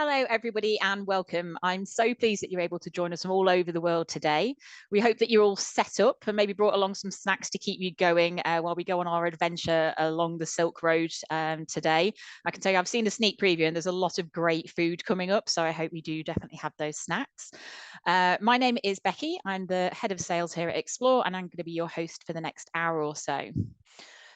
Hello, everybody, and welcome. I'm so pleased that you're able to join us from all over the world today. We hope that you're all set up and maybe brought along some snacks to keep you going while we go on our adventure along the Silk Road today. I can tell you I've seen a sneak preview and there's a lot of great food coming up, so I hope you do definitely have those snacks. My name is Becky. I'm the head of sales here at Explore, and I'm going to be your host for the next hour or so.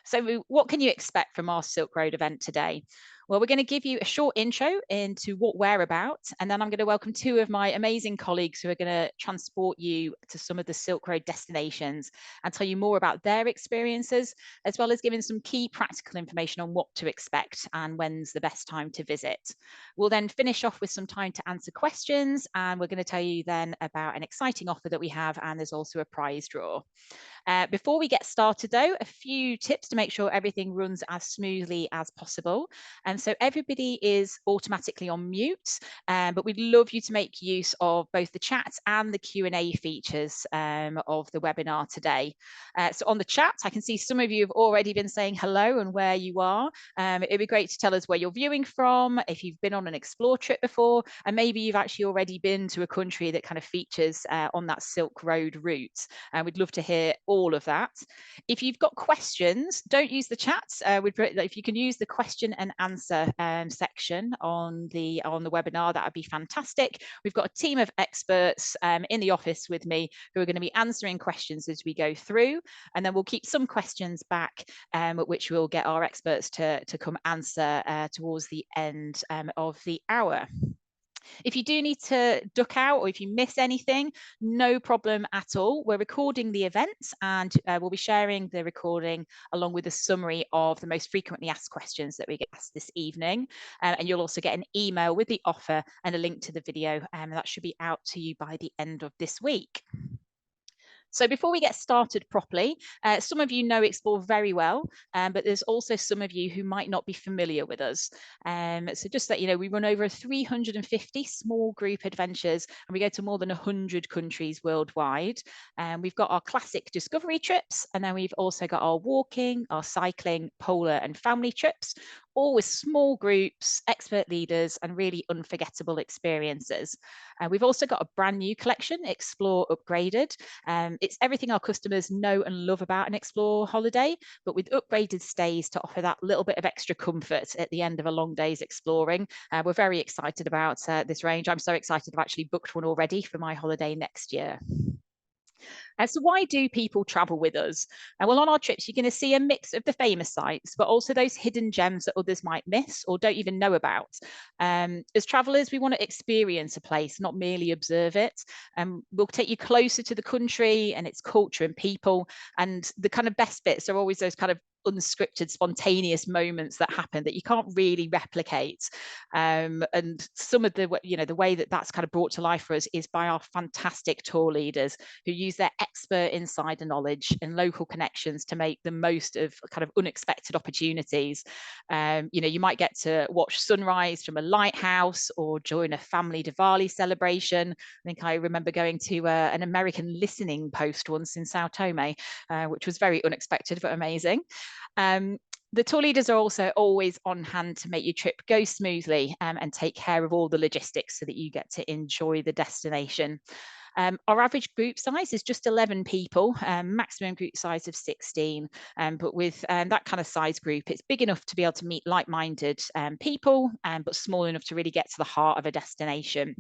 So what can you expect from our Silk Road event today? Well, we're going to give you a short intro into what we're about, and then I'm going to welcome two of my amazing colleagues who are going to transport you to some of the Silk Road destinations and tell you more about their experiences, as well as giving some key practical information on what to expect and when's the best time to visit. We'll then finish off with some time to answer questions, and we're going to tell you then about an exciting offer that we have, and there's also a prize draw. Before we get started though, a few tips to make sure everything runs as smoothly as possible. And so everybody is automatically on mute, but we'd love you to make use of both the chat and the Q&A features of the webinar today. So on the chat, I can see some of you have already been saying hello and where you are. It'd be great to tell us where you're viewing from, if you've been on an Explore trip before, and maybe you've actually already been to a country that kind of features on that Silk Road route. And we'd love to hear all of that. If you've got questions, don't use the chat. If you can use the question and answer section on the webinar, that would be fantastic. We've got a team of experts in the office with me who are going to be answering questions as we go through, and then we'll keep some questions back, which we'll get our experts to come answer towards the end of the hour. If you do need to duck out or if you miss anything, no problem at all. We're recording the event, and we'll be sharing the recording along with a summary of the most frequently asked questions that we get asked this evening. And you'll also get an email with the offer and a link to the video, and that should be out to you by the end of this week. So before we get started properly, some of you know Explore very well, but there's also some of you who might not be familiar with us. So just that you know, we run over 350 small group adventures, and we go to more than 100 countries worldwide. We've got our classic discovery trips, and then we've also got our walking, our cycling, polar and family trips, all with small groups, expert leaders, and really unforgettable experiences. We've also got a brand new collection, Explore Upgraded. It's everything our customers know and love about an Explore holiday, but with upgraded stays to offer that little bit of extra comfort at the end of a long day's exploring. We're very excited about this range. I'm so excited I've actually booked one already for my holiday next year. So why do people travel with us? Well, on our trips, you're going to see a mix of the famous sites, but also those hidden gems that others might miss or don't even know about. As travelers, we want to experience a place, not merely observe it. We'll take you closer to the country and its culture and people. And the kind of best bits are always those kind of unscripted, spontaneous moments that happen that you can't really replicate. And some of the, the way that that's kind of brought to life for us is by our fantastic tour leaders who use their expert insider knowledge and local connections to make the most of kind of unexpected opportunities. You might get to watch sunrise from a lighthouse or join a family Diwali celebration. I think I remember going to an American listening post once in Sao Tome, which was very unexpected but amazing. The tour leaders are also always on hand to make your trip go smoothly and take care of all the logistics so that you get to enjoy the destination. Our average group size is just 11 people, maximum group size of 16. But with that kind of size group, it's big enough to be able to meet like-minded people, but small enough to really get to the heart of a destination.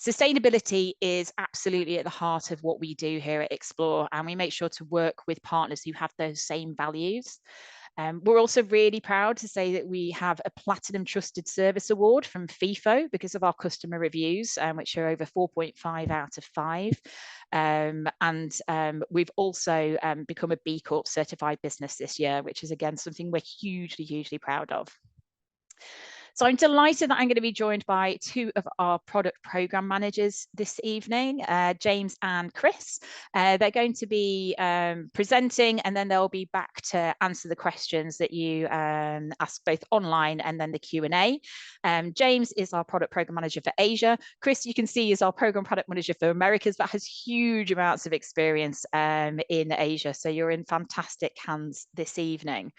Sustainability is absolutely at the heart of what we do here at Explore, and we make sure to work with partners who have those same values. We're also really proud to say that we have a Platinum Trusted Service Award from FIFO because of our customer reviews, which are over 4.5 out of 5. We've also become a B Corp certified business this year, which is again something we're hugely, hugely proud of. So I'm delighted that I'm going to be joined by two of our product program managers this evening, James and Chris. They're going to be presenting, and then they'll be back to answer the questions that you ask both online and then the Q&A. James is our product program manager for Asia. Chris, you can see, is our program product manager for Americas, but has huge amounts of experience in Asia. So you're in fantastic hands this evening.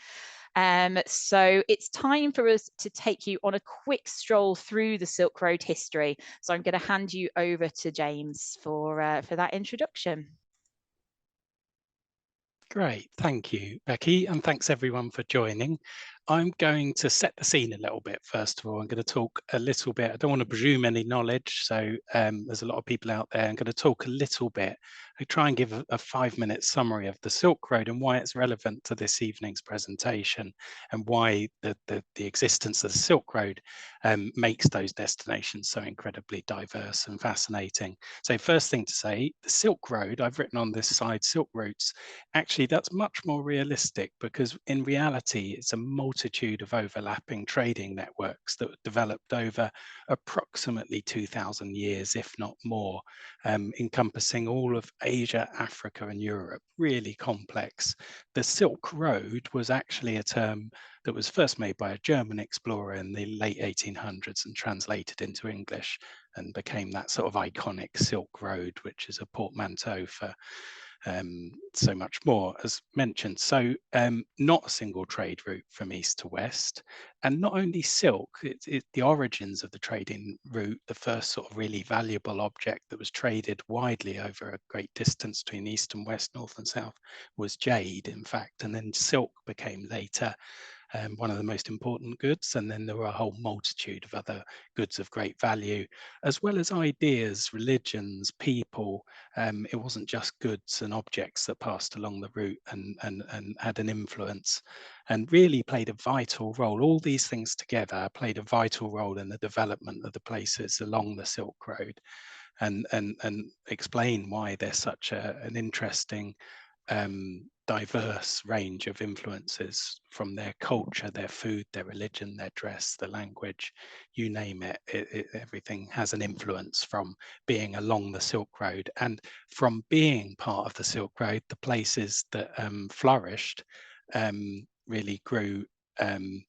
So it's time for us to take you on a quick stroll through the Silk Road history. So I'm going to hand you over to James for that introduction. Great, thank you, Becky, and thanks everyone for joining. I'm going to set the scene a little bit. First of all, I'm going to talk a little bit. I don't want to presume any knowledge, so there's a lot of people out there. I'm going to talk a little bit. I try and give a 5-minute summary of the Silk Road and why it's relevant to this evening's presentation, and why the existence of the Silk Road makes those destinations so incredibly diverse and fascinating. So first thing to say, the Silk Road, I've written on this side, Silk Routes. Actually, that's much more realistic, because in reality, it's a multitude of overlapping trading networks that developed over approximately 2,000 years, if not more, encompassing all of Asia, Africa, and Europe. Really complex. The Silk Road was actually a term that was first made by a German explorer in the late 1800s and translated into English, and became that sort of iconic Silk Road, which is a portmanteau for so much more, as mentioned. So not a single trade route from east to west, and not only silk, the origins of the trading route, the first sort of really valuable object that was traded widely over a great distance between east and west, north and south, was jade, in fact, and then silk became later one of the most important goods. And then there were a whole multitude of other goods of great value, as well as ideas, religions, people. It wasn't just goods and objects that passed along the route and had an influence, and really played a vital role. All these things together played a vital role in the development of the places along the Silk Road, and explain why they're such an interesting diverse range of influences, from their culture, their food, their religion, their dress, the language, you name it, everything has an influence from being along the Silk Road. And from being part of the Silk Road, the places that flourished really grew and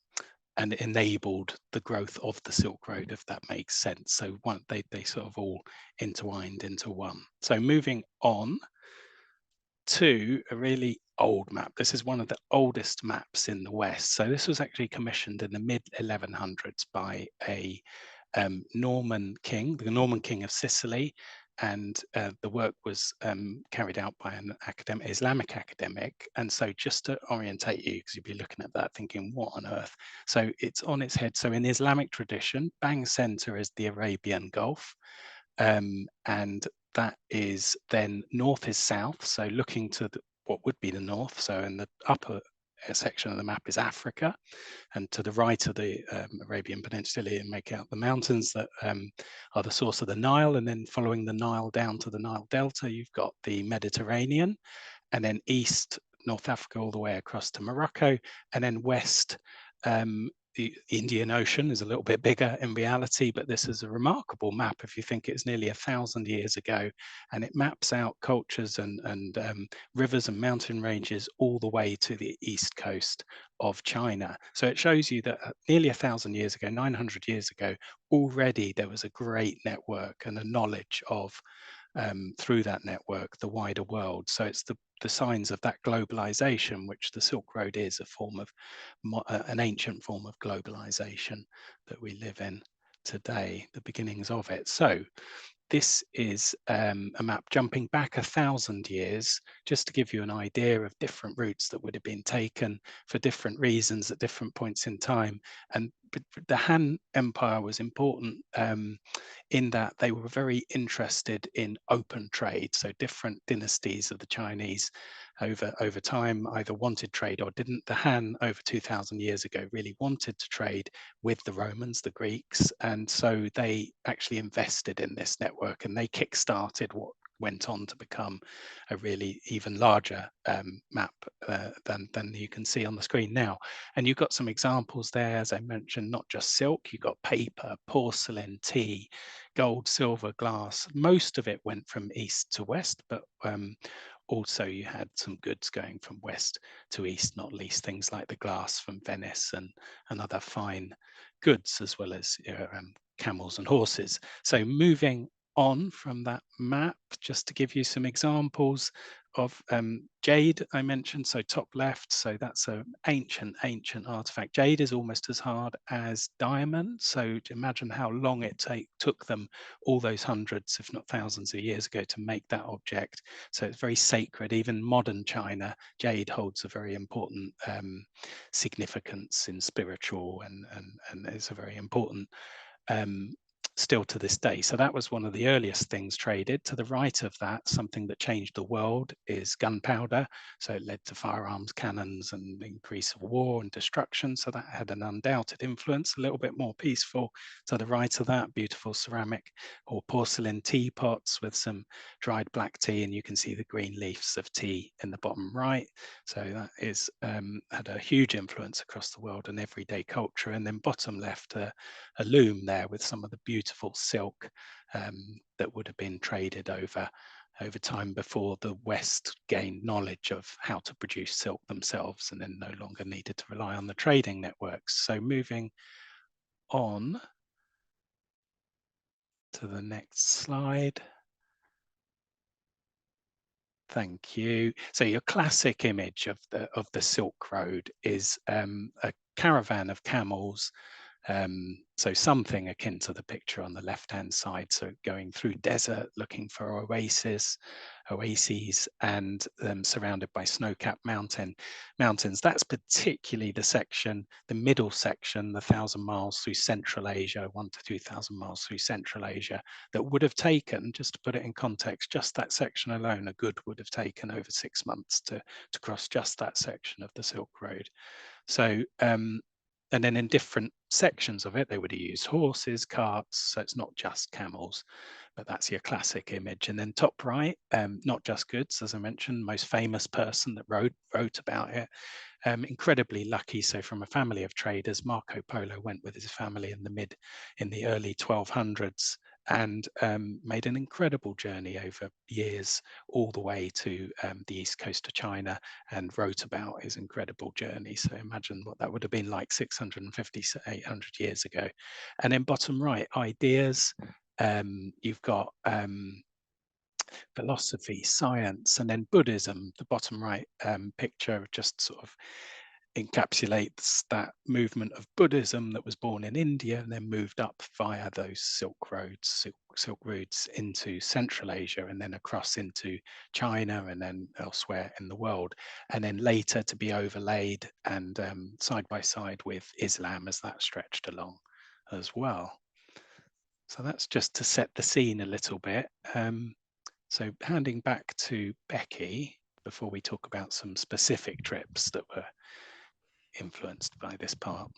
enabled the growth of the Silk Road, if that makes sense. So they sort of all intertwined into one. So moving on to a really old map. This is one of the oldest maps in the West. So this was actually commissioned in the mid 1100s by a Norman king, the Norman king of Sicily, and the work was carried out by an academic, Islamic academic. And so just to orientate you, because you'd be looking at that thinking, what on earth? So it's on its head. So in Islamic tradition, bang center is the Arabian Gulf. And that is then north is south, so looking to what would be the north. So in the upper section of the map is Africa, and to the right of the Arabian Peninsula, you make out the mountains that are the source of the Nile, and then following the Nile down to the Nile Delta, you've got the Mediterranean, and then east, North Africa, all the way across to Morocco, and then west, the Indian Ocean is a little bit bigger in reality, but this is a remarkable map if you think it's nearly 1,000 years ago, and it maps out cultures and rivers and mountain ranges all the way to the east coast of China. So it shows you that nearly 1,000 years ago, 900 years ago, already there was a great network and a knowledge of through that network, the wider world. So it's the signs of that globalization, which the Silk Road is a form of, an ancient form of globalization that we live in today, the beginnings of it. So this is a map jumping back 1,000 years, just to give you an idea of different routes that would have been taken for different reasons at different points in time. And the Han Empire was important in that they were very interested in open trade. So different dynasties of the Chinese over time either wanted trade or didn't. The Han over 2,000 years ago really wanted to trade with the Romans, the Greeks, and so they actually invested in this network, and they kick-started what went on to become a really even larger map than you can see on the screen now. And you've got some examples there, as I mentioned, not just silk, you've got paper, porcelain, tea, gold, silver, glass. Most of it went from east to west, but also you had some goods going from west to east, not least things like the glass from Venice and other fine goods, as well as camels and horses. So moving on from that map, just to give you some examples, of jade I mentioned, so top left, so that's an ancient artifact. Jade is almost as hard as diamond, so imagine how long it took them all those hundreds, if not thousands of years ago to make that object. So it's very sacred. Even modern China, jade holds a very important significance in spiritual, and is a very important still to this day. So that was one of the earliest things traded. To the right of that, something that changed the world is gunpowder. So it led to firearms, cannons, and increase of war and destruction. So that had an undoubted influence, a little bit more peaceful. To the right of that, beautiful ceramic or porcelain teapots with some dried black tea, and you can see the green leaves of tea in the bottom right. So that is had a huge influence across the world and everyday culture. And then bottom left, a loom there with some of the beautiful silk that would have been traded over time before the West gained knowledge of how to produce silk themselves, and then no longer needed to rely on the trading networks. So moving on to the next slide. Thank you. So your classic image of the Silk Road is a caravan of camels. So something akin to the picture on the left-hand side. So going through desert, looking for oases, and surrounded by snow-capped mountains. That's particularly the section, the middle section, the 1,000 miles through Central Asia, 1 to 2,000 miles through Central Asia, that would have taken, just to put it in context, just that section alone, a good would have taken over 6 months to cross just that section of the Silk Road. So and then in different sections of it, they would have used horses, carts, so it's not just camels, but that's your classic image. And then top right, not just goods, as I mentioned, most famous person that wrote about it, incredibly lucky. So from a family of traders, Marco Polo went with his family in the early 1200s, and made an incredible journey over years all the way to the east coast of China, and wrote about his incredible journey. So imagine what that would have been like 650, 800 years ago. And then bottom right, ideas. You've got philosophy, science, and then Buddhism. The bottom right picture just sort of encapsulates that movement of Buddhism that was born in India and then moved up via those silk routes into Central Asia, and then across into China, and then elsewhere in the world, and then later to be overlaid and side by side with Islam as that stretched along as well. So that's just to set the scene a little bit. So handing back to Becky before we talk about some specific trips that were influenced by this part.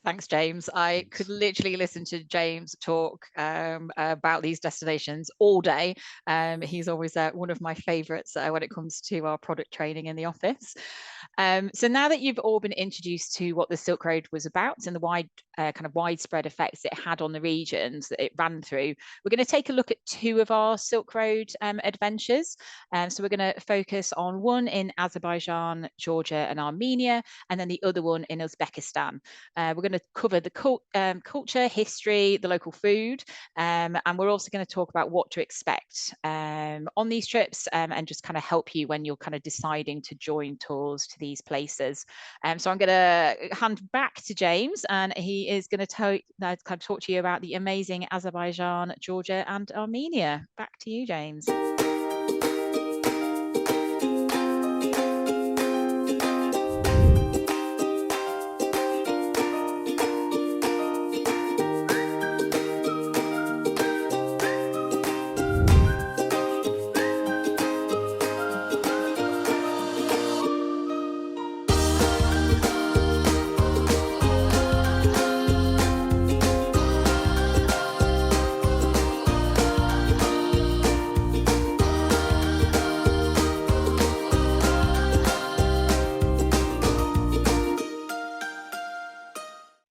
Thanks, James. I could literally listen to James talk about these destinations all day. He's always one of my favorites when it comes to our product training in the office. So now that you've all been introduced to what the Silk Road was about and the kind of widespread effects it had on the regions that it ran through, we're going to take a look at 2 of our Silk Road adventures. So we're going to focus on one in Azerbaijan, Georgia, and Armenia, and then the other one in Uzbekistan. We're going to cover the culture, history, the local food, and we're also going to talk about what to expect on these trips, and just kind of help you when you're kind of deciding to join tours to these places. So I'm going to hand back to James, and he is going to kind of talk to you about the amazing Azerbaijan, Georgia, and Armenia. Back to you, James.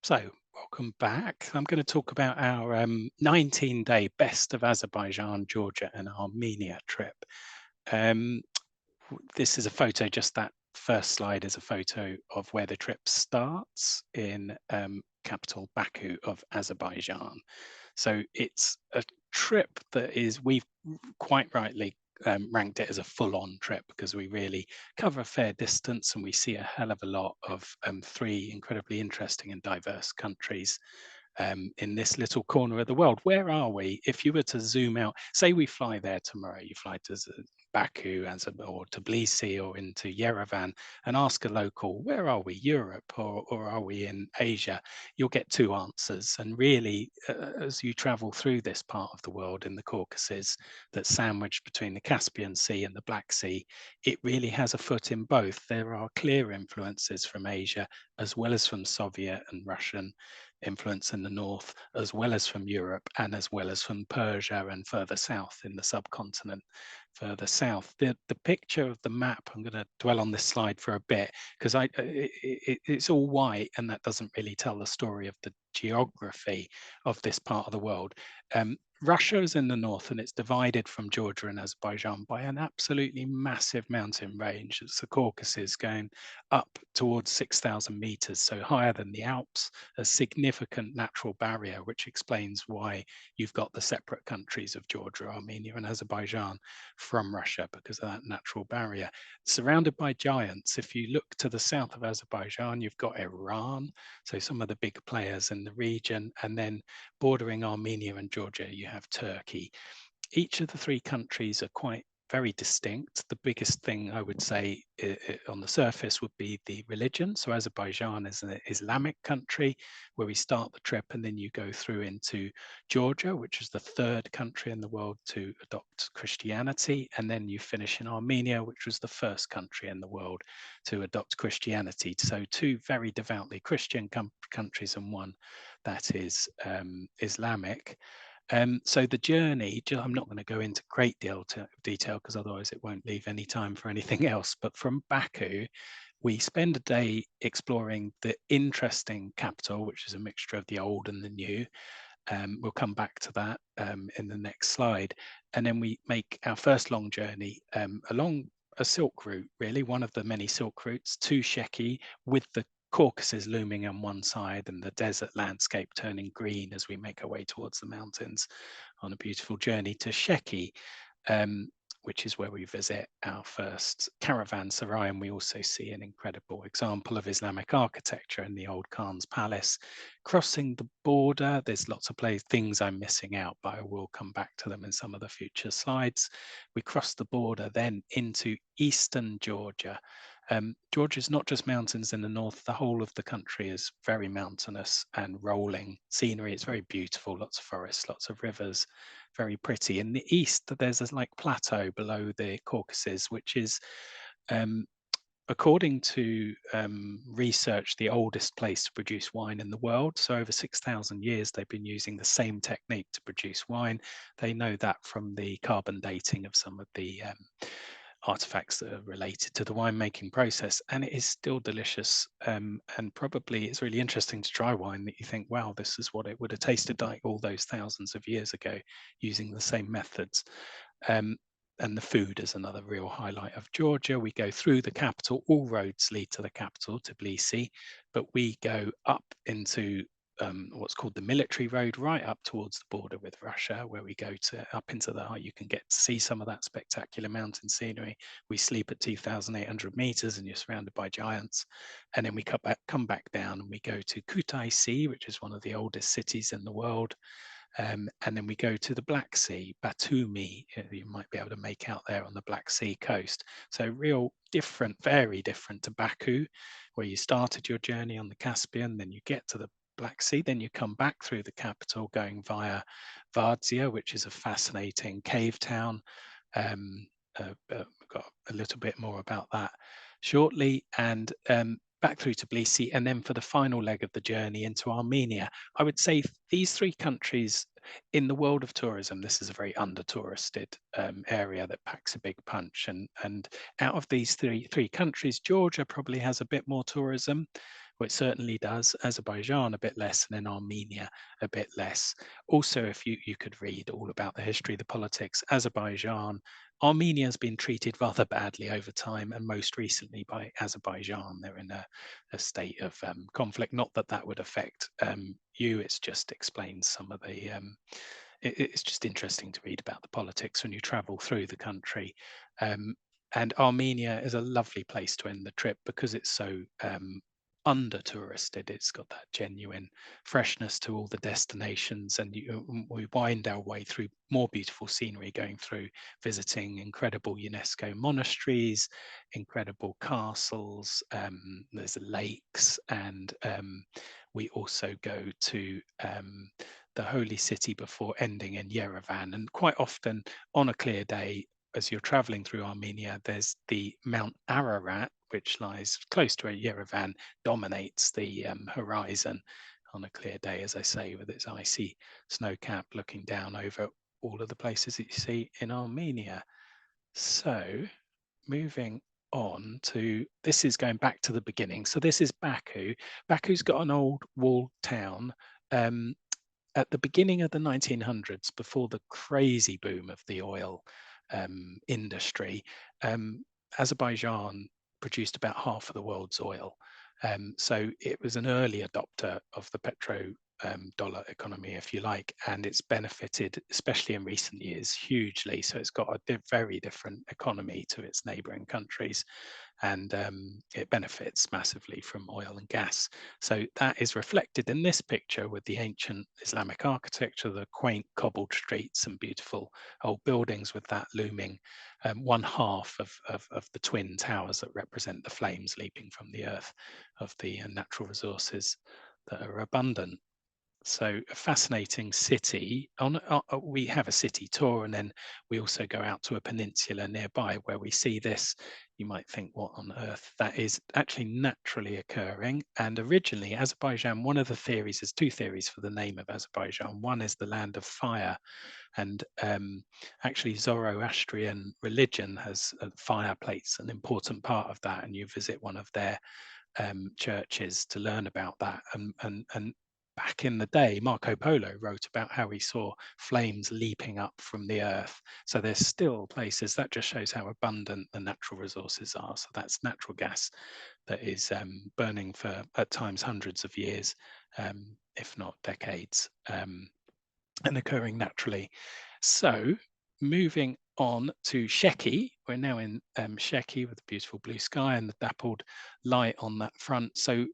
So welcome back. I'm going to talk about our 19-day best of Azerbaijan, Georgia, and Armenia trip. This is a photo, just that first slide is a photo of where the trip starts in capital Baku of Azerbaijan. So it's a trip that is, we've quite rightly ranked it as a full-on trip because we really cover a fair distance and we see a hell of a lot of three incredibly interesting and diverse countries in this little corner of the world. Where are we? If you were to zoom out, say we fly there tomorrow, you fly to Baku or Tbilisi or into Yerevan and ask a local, where are we, Europe or are we in Asia? You'll get two answers. And really, as you travel through this part of the world in the Caucasus that's sandwiched between the Caspian Sea and the Black Sea, it really has a foot in both. There are clear influences from Asia as well as from Soviet and Russian influence in the north, as well as from Europe and as well as from Persia and further south in the subcontinent. Further south, the picture of the map, I'm going to dwell on this slide for a bit because it's all white and that doesn't really tell the story of the geography of this part of the world. Russia is in the north and it's divided from Georgia and Azerbaijan by an absolutely massive mountain range. It's the Caucasus going up towards 6,000 meters, so higher than the Alps, a significant natural barrier, which explains why you've got the separate countries of Georgia, Armenia, and Azerbaijan from Russia because of that natural barrier. Surrounded by giants, if you look to the south of Azerbaijan, you've got Iran, so some of the big players in the region, and then bordering Armenia and Georgia, you have Turkey. Each of the three countries are quite very distinct. The biggest thing I would say on the surface would be the religion. So Azerbaijan is an Islamic country where we start the trip and then you go through into Georgia, which is the third country in the world to adopt Christianity. And then you finish in Armenia, which was the first country in the world to adopt Christianity. So two very devoutly Christian countries and one that is Islamic. So the journey, I'm not going to go into great detail because otherwise it won't leave any time for anything else. But from Baku, we spend a day exploring the interesting capital, which is a mixture of the old and the new. We'll come back to that in the next slide. And then we make our first long journey along a silk route, really, one of the many silk routes to Sheki with the Caucasus looming on one side and the desert landscape turning green as we make our way towards the mountains on a beautiful journey to Sheki, which is where we visit our first caravanserai, and we also see an incredible example of Islamic architecture in the old Khan's palace. Crossing the border, there's lots of things I'm missing out, but I will come back to them in some of the future slides. We cross the border then into eastern Georgia. Georgia is not just mountains in the north, the whole of the country is very mountainous and rolling scenery. It's very beautiful, lots of forests, lots of rivers, very pretty. In the east, there's a like plateau below the Caucasus, which is, according to research, the oldest place to produce wine in the world. So over 6,000 years, they've been using the same technique to produce wine. They know that from the carbon dating of some of the artifacts that are related to the winemaking process, and it is still delicious. And probably it's really interesting to try wine that you think, wow, this is what it would have tasted like all those thousands of years ago using the same methods. And the food is another real highlight of Georgia. We go through the capital, all roads lead to the capital, Tbilisi, but we go up into what's called the military road, right up towards the border with Russia, where we go to up into the height. You can get to see some of that spectacular mountain scenery. We sleep at 2,800 meters and you're surrounded by giants. And then we come back down and we go to Kutaisi, which is one of the oldest cities in the world. And then we go to the Black Sea, Batumi, you might be able to make out there on the Black Sea coast. So real different, very different to Baku, where you started your journey on the Caspian, then you get to the Black Sea, then you come back through the capital going via Vardzia, which is a fascinating cave town. We've got a little bit more about that shortly, and back through to Tbilisi, and then for the final leg of the journey into Armenia. I would say these three countries, in the world of tourism, this is a very under-touristed area that packs a big punch. And out of these three countries, Georgia probably has a bit more tourism. Well, it certainly does. Azerbaijan a bit less, and then Armenia a bit less. Also, if you could read all about the history, the politics, Azerbaijan, Armenia has been treated rather badly over time, and most recently by Azerbaijan. They're in a state of conflict. Not that that would affect you, it just explains some of the it's just interesting to read about the politics when you travel through the country. And Armenia is a lovely place to end the trip because it's so under touristed. It's got that genuine freshness to all the destinations, and we wind our way through more beautiful scenery, going through visiting incredible UNESCO monasteries, incredible castles, there's lakes, and we also go to the holy city before ending in Yerevan. And quite often on a clear day, as you're traveling through Armenia, there's the Mount Ararat, which lies close to Yerevan, dominates the horizon on a clear day, as I say, with its icy snow cap looking down over all of the places that you see in Armenia. So moving on to, this is going back to the beginning. So this is Baku. Baku's got an old walled town. At the beginning of the 1900s, before the crazy boom of the oil industry, Azerbaijan produced about half of the world's oil. So it was an early adopter of the dollar economy, if you like, and it's benefited, especially in recent years, hugely. So it's got a very different economy to its neighboring countries, and it benefits massively from oil and gas. So that is reflected in this picture with the ancient Islamic architecture, the quaint cobbled streets and beautiful old buildings with that looming one half of the twin towers that represent the flames leaping from the earth of the natural resources that are abundant. So a fascinating city. We have a city tour, and then we also go out to a peninsula nearby where we see this. You might think, what on earth? That is actually naturally occurring. And originally, Azerbaijan, one of the theories, there's two theories for the name of Azerbaijan. One is the land of fire, and actually Zoroastrian religion has fire plates an important part of that. And you visit one of their churches to learn about that. And back in the day, Marco Polo wrote about how he saw flames leaping up from the earth. So there's still places. That just shows how abundant the natural resources are. So that's natural gas that is burning for, at times, hundreds of years, if not decades, and occurring naturally. So moving on to Sheki, we're now in Sheki with the beautiful blue sky and the dappled light on that front. So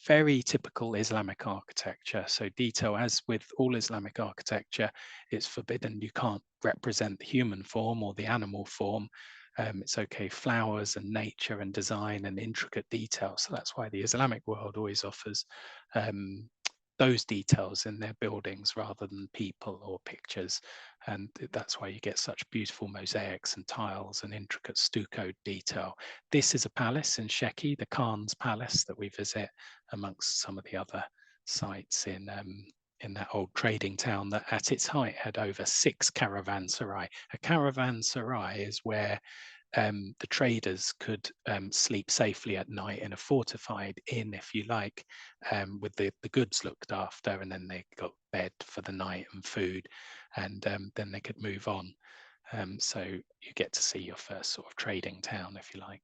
very typical Islamic architecture. So detail, as with all Islamic architecture, it's forbidden. You can't represent the human form or the animal form. It's okay, flowers and nature and design and intricate detail. So that's why the Islamic world always offers those details in their buildings rather than people or pictures. And that's why you get such beautiful mosaics and tiles and intricate stucco detail. This is a palace in Sheki, the Khan's Palace, that we visit amongst some of the other sites in that old trading town that at its height had over 6 caravanserai. A caravanserai is where the traders could sleep safely at night in a fortified inn, if you like, with the goods looked after, and then they got bed for the night and food, and then they could move on. So you get to see your first sort of trading town, if you like.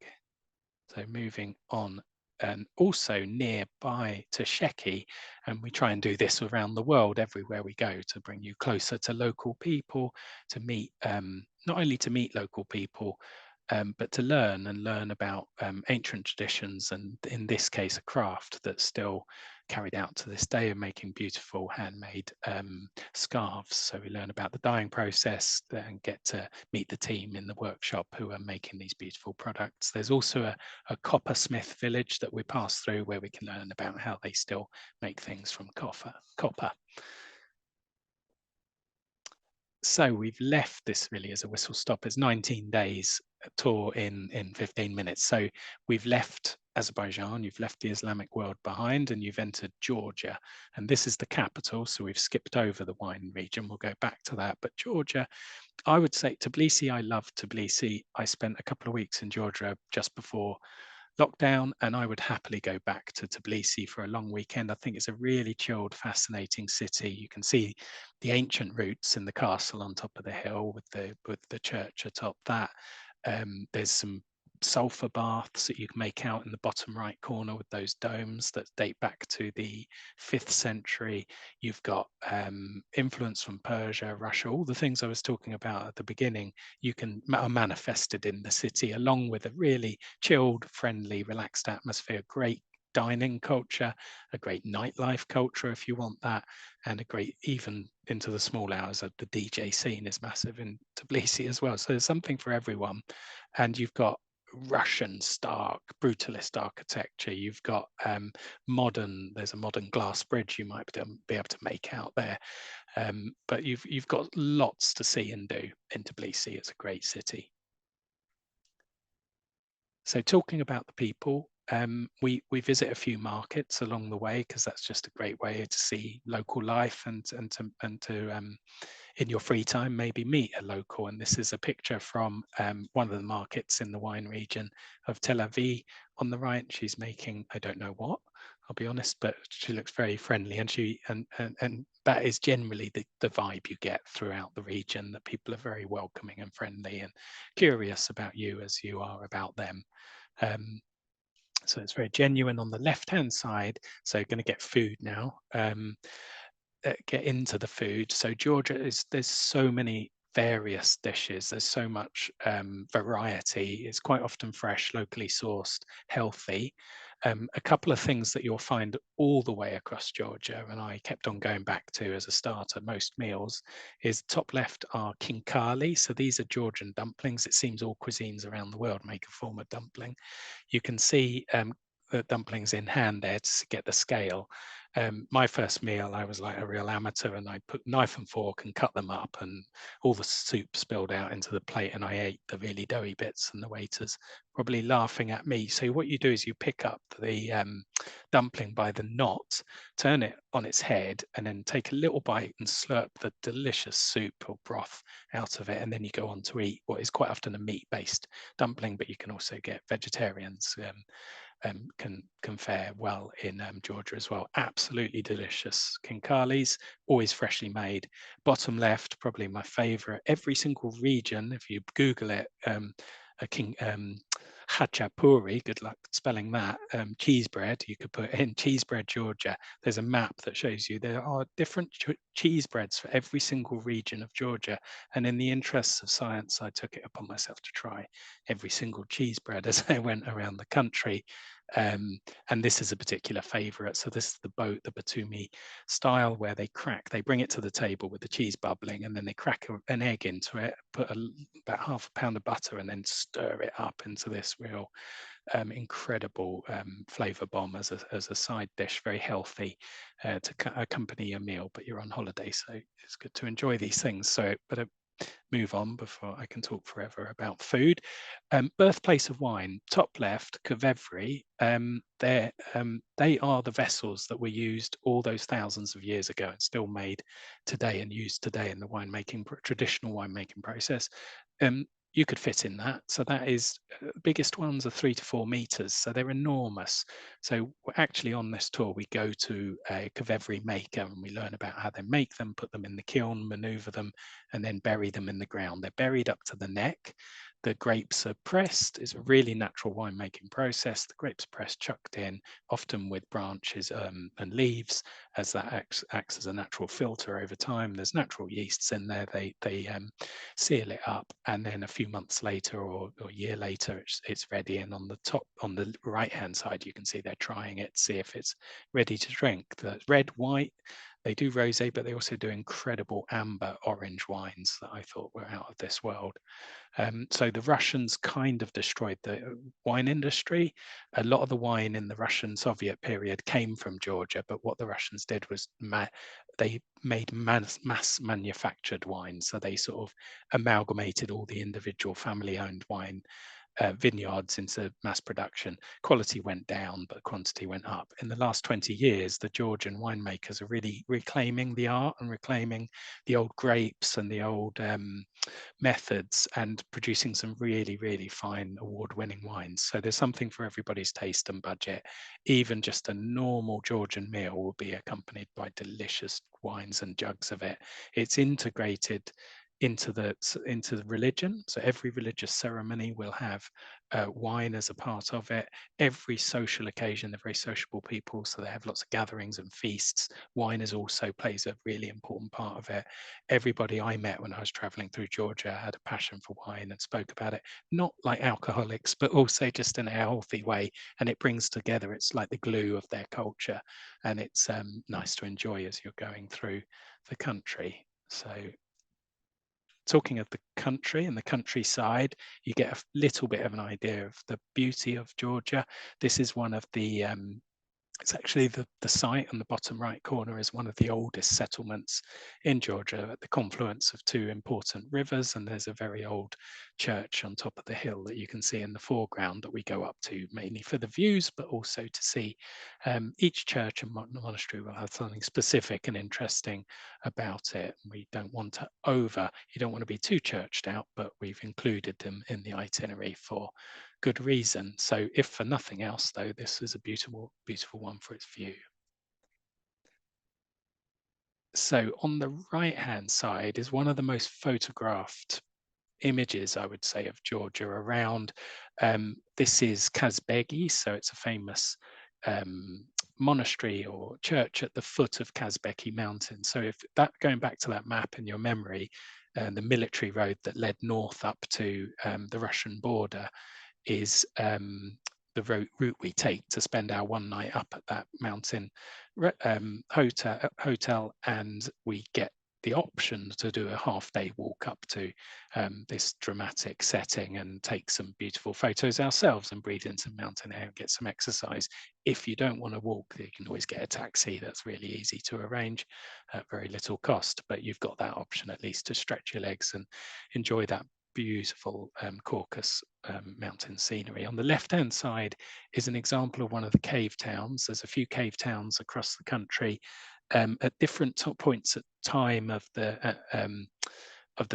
So moving on, and also nearby to Sheki, and we try and do this around the world everywhere we go to bring you closer to local people, to meet, not only to meet local people, but to learn about ancient traditions, and in this case, a craft that's still carried out to this day of making beautiful handmade scarves. So we learn about the dyeing process and get to meet the team in the workshop who are making these beautiful products. There's also a coppersmith village that we pass through where we can learn about how they still make things from copper. So we've left this really as a whistle stop. It's 19 days tour in 15 minutes. So we've left Azerbaijan, you've left the Islamic world behind, and you've entered Georgia. And this is the capital. So we've skipped over the wine region. We'll go back to that. But Georgia, I would say Tbilisi, I love Tbilisi. I spent a couple of weeks in Georgia just before lockdown, and I would happily go back to Tbilisi for a long weekend. I think it's a really chilled, fascinating city. You can see the ancient roots in the castle on top of the hill with the church atop that. There's some sulfur baths that you can make out in the bottom right corner with those domes that date back to the 5th century. You've got influence from Persia, Russia, all the things I was talking about at the beginning, are manifested in the city, along with a really chilled, friendly, relaxed atmosphere, great dining culture, a great nightlife culture if you want that, and a great, even into the small hours of the DJ scene is massive in Tbilisi as well. So there's something for everyone. And you've got Russian, stark, brutalist architecture. You've got there's a modern glass bridge you might be able to make out there. But you've got lots to see and do in Tbilisi. It's a great city. So talking about the people, we visit a few markets along the way because that's just a great way to see local life and to in your free time maybe meet a local. And this is a picture from one of the markets in the wine region of Tel Aviv. On the right, she's making, I don't know what, I'll be honest, but she looks very friendly, and that is generally the vibe you get throughout the region, that people are very welcoming and friendly and curious about you as you are about them. So it's very genuine on the left-hand side. So going to get food now. Get into the food. So Georgia there's so many various dishes. There's so much variety. It's quite often fresh, locally sourced, healthy. A couple of things that you'll find all the way across Georgia, and I kept on going back to as a starter most meals, is top left are kinkali. So these are Georgian dumplings. It seems all cuisines around the world make a form of dumpling. You can see the dumplings in hand there to get the scale. My first meal, I was like a real amateur, and I put knife and fork and cut them up, and all the soup spilled out into the plate, and I ate the really doughy bits, and the waiters probably laughing at me. So what you do is you pick up the dumpling by the knot, turn it on its head, and then take a little bite and slurp the delicious soup or broth out of it, and then you go on to eat what is quite often a meat-based dumpling, but you can also get vegetarians can fare well in Georgia as well. Absolutely delicious kinkalis, always freshly made. Bottom left, probably my favorite. Every single region, if you Google it, Hachapuri, good luck spelling that, cheese bread, you could put in cheese bread Georgia. There's a map that shows you there are different cheese breads for every single region of Georgia. And in the interests of science, I took it upon myself to try every single cheese bread as I went around the country. And this is a particular favorite. So this is the Batumi style, where they bring it to the table with the cheese bubbling, and then they crack an egg into it, put about half a pound of butter, and then stir it up into this real incredible flavor bomb as a side dish, very healthy to accompany your meal, but you're on holiday, so it's good to enjoy these things. So, but move on before I can talk forever about food. Birthplace of wine, top left, Kvevari. They are the vessels that were used all those thousands of years ago and still made today and used today in the traditional winemaking process. You could fit in that. So that is, biggest ones are 3 to 4 meters. So they're enormous. So actually on this tour, we go to a Kvevari maker and we learn about how they make them, put them in the kiln, maneuver them, and then bury them in the ground. They're buried up to the neck. The grapes are pressed. It's a really natural winemaking process. The grapes are pressed, chucked in, often with branches and leaves, as that acts as a natural filter over time. There's natural yeasts in there. They seal it up, and then a few months later or a year later, it's ready. And on the top, on the right-hand side, you can see they're trying it, see if it's ready to drink. The red, white, they do rosé, but they also do incredible amber orange wines that I thought were out of this world. So the Russians kind of destroyed the wine industry. A lot of the wine in the Russian Soviet period came from Georgia, but what the Russians did was they made mass manufactured wine. So they sort of amalgamated all the individual family-owned wine vineyards into mass production. Quality went down, but quantity went up. In the last 20 years, the Georgian winemakers are really reclaiming the art and reclaiming the old grapes and the old methods and producing some really, really fine award-winning wines. So there's something for everybody's taste and budget. Even just a normal Georgian meal will be accompanied by delicious wines and jugs of it. It's integrated into the religion. So every religious ceremony will have wine as a part of it. Every social occasion, they're very sociable people, so they have lots of gatherings and feasts. Wine is also plays a really important part of it. Everybody I met when I was traveling through Georgia had a passion for wine and spoke about it, not like alcoholics, but also just in a healthy way. And it brings together, it's like the glue of their culture. And it's nice to enjoy as you're going through the country. So talking of the country and the countryside, you get a little bit of an idea of the beauty of Georgia. This is one of the it's actually the site on the bottom right corner is one of the oldest settlements in Georgia at the confluence of two important rivers. And there's a very old church on top of the hill that you can see in the foreground that we go up to mainly for the views, but also to see each church and monastery will have something specific and interesting about it. We don't want to you don't want to be too churched out, but we've included them in the itinerary for good reason. So if for nothing else, though, this is a beautiful, beautiful one for its view. So on the right-hand side is one of the most photographed images, I would say, of Georgia around. This is Kazbegi, so it's a famous monastery or church at the foot of Kazbeki mountain. So if that, going back to that map in your memory, the military road that led north up to the Russian border, is the route we take to spend our one night up at that mountain hotel, and we get the option to do a half-day walk up to this dramatic setting and take some beautiful photos ourselves and breathe in some mountain air and get some exercise. If you don't want to walk, you can always get a taxi. That's really easy to arrange at very little cost, but you've got that option at least to stretch your legs and enjoy that beautiful Caucasus mountain scenery. On the left-hand side is an example of one of the cave towns. There's a few cave towns across the country at different points at time of the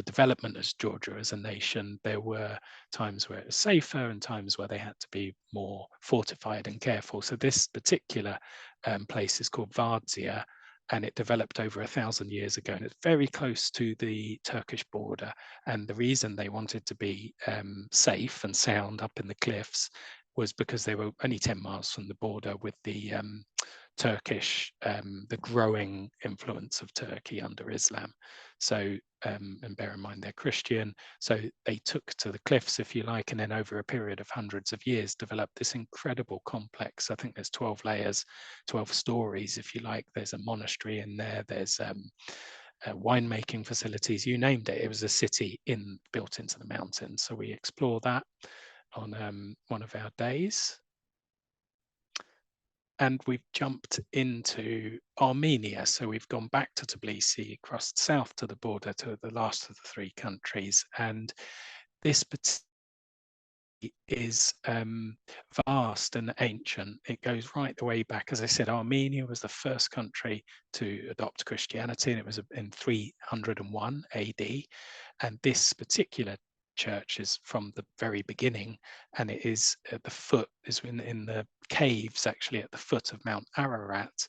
development of Georgia as a nation. There were times where it was safer and times where they had to be more fortified and careful. So this particular place is called Vardzia, and it developed over 1,000 years ago, and it's very close to the Turkish border. And the reason they wanted to be safe and sound up in the cliffs was because they were only 10 miles from the border with the Turkish, the growing influence of Turkey under Islam. So, and bear in mind they're Christian, so they took to the cliffs, if you like, and then over a period of hundreds of years developed this incredible complex. I think there's 12 layers, 12 stories, if you like. There's a monastery in there, there's winemaking facilities, you named it. It was a city built into the mountains. So we explore that on one of our days. And we've jumped into Armenia. So we've gone back to Tbilisi, crossed south to the border to the last of the three countries. And this is vast and ancient. It goes right the way back. As I said, Armenia was the first country to adopt Christianity, and it was in 301 AD. And this particular church is from the very beginning, and it is at the foot, is in the caves actually at the foot of Mount Ararat,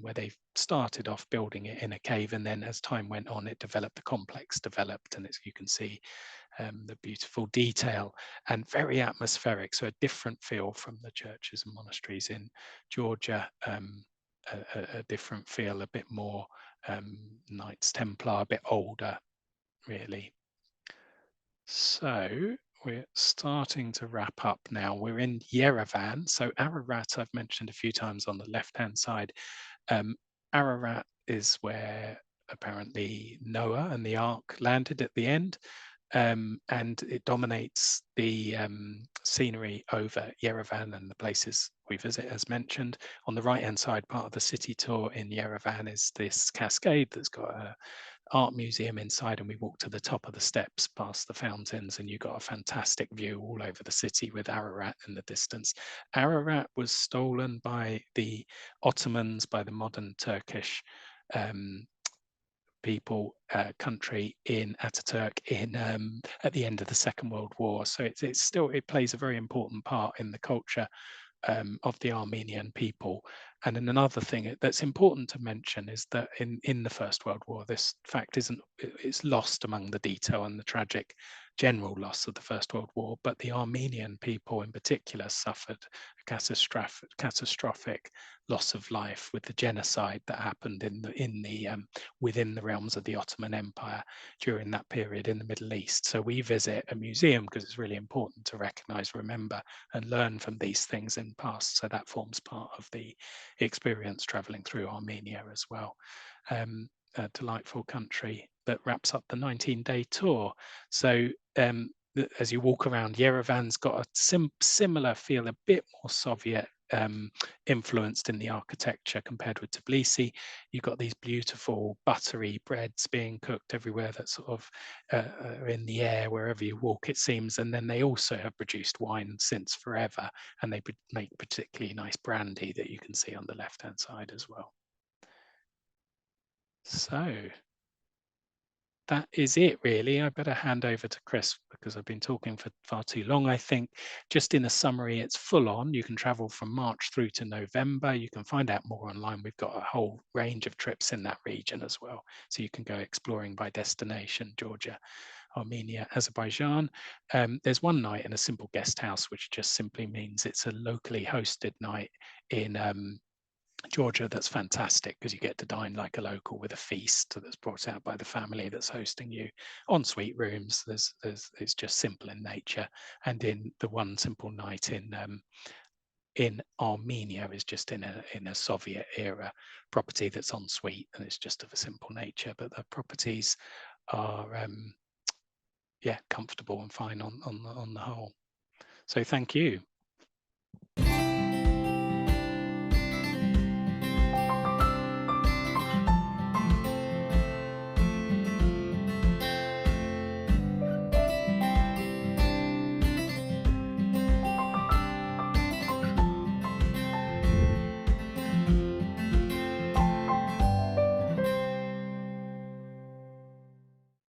where they started off building it in a cave, and then as time went on, it developed, the complex developed, and as you can see, the beautiful detail and very atmospheric. So a different feel from the churches and monasteries in Georgia, a different feel, a bit more Knights Templar, a bit older, really. So we're starting to wrap up now. We're in Yerevan. So Ararat, I've mentioned a few times on the left-hand side. Ararat is where apparently Noah and the Ark landed at the end. And it dominates the scenery over Yerevan and the places we visit, as mentioned. On the right-hand side, part of the city tour in Yerevan is this cascade that's got a art museum inside, and we walk to the top of the steps past the fountains, and you got a fantastic view all over the city with Ararat in the distance. Ararat was stolen by the Ottomans, by the modern Turkish country in Ataturk at the end of the Second World War. So it plays a very important part in the culture of the Armenian people. And then another thing that's important to mention is that in the First World War, this fact it's lost among the detail and the tragic general loss of the First World War, but the Armenian people in particular suffered a catastrophic loss of life with the genocide that happened within the realms of the Ottoman Empire during that period in the Middle East. So we visit a museum because it's really important to recognize, remember, and learn from these things in the past. So that forms part of the experience traveling through Armenia as well. A delightful country that wraps up the 19-day tour. So as you walk around, Yerevan's got a similar feel, a bit more Soviet influenced in the architecture compared with Tbilisi. You've got these beautiful buttery breads being cooked everywhere that sort of are in the air wherever you walk, it seems. And then they also have produced wine since forever, and they make particularly nice brandy that you can see on the left-hand side as well. So that is it, really. I better hand over to Chris because I've been talking for far too long. I think just in a summary, it's full on. You can travel from March through to November. You can find out more online. We've got a whole range of trips in that region as well. So you can go exploring by destination, Georgia, Armenia, Azerbaijan. There's one night in a simple guest house, which just simply means it's a locally hosted night in Georgia. That's fantastic because you get to dine like a local with a feast that's brought out by the family that's hosting you. Ensuite rooms, it's just simple in nature. And in the one simple night in Armenia is just in a Soviet era property that's ensuite, and it's just of a simple nature. But the properties are yeah, comfortable and fine on the whole. So thank you.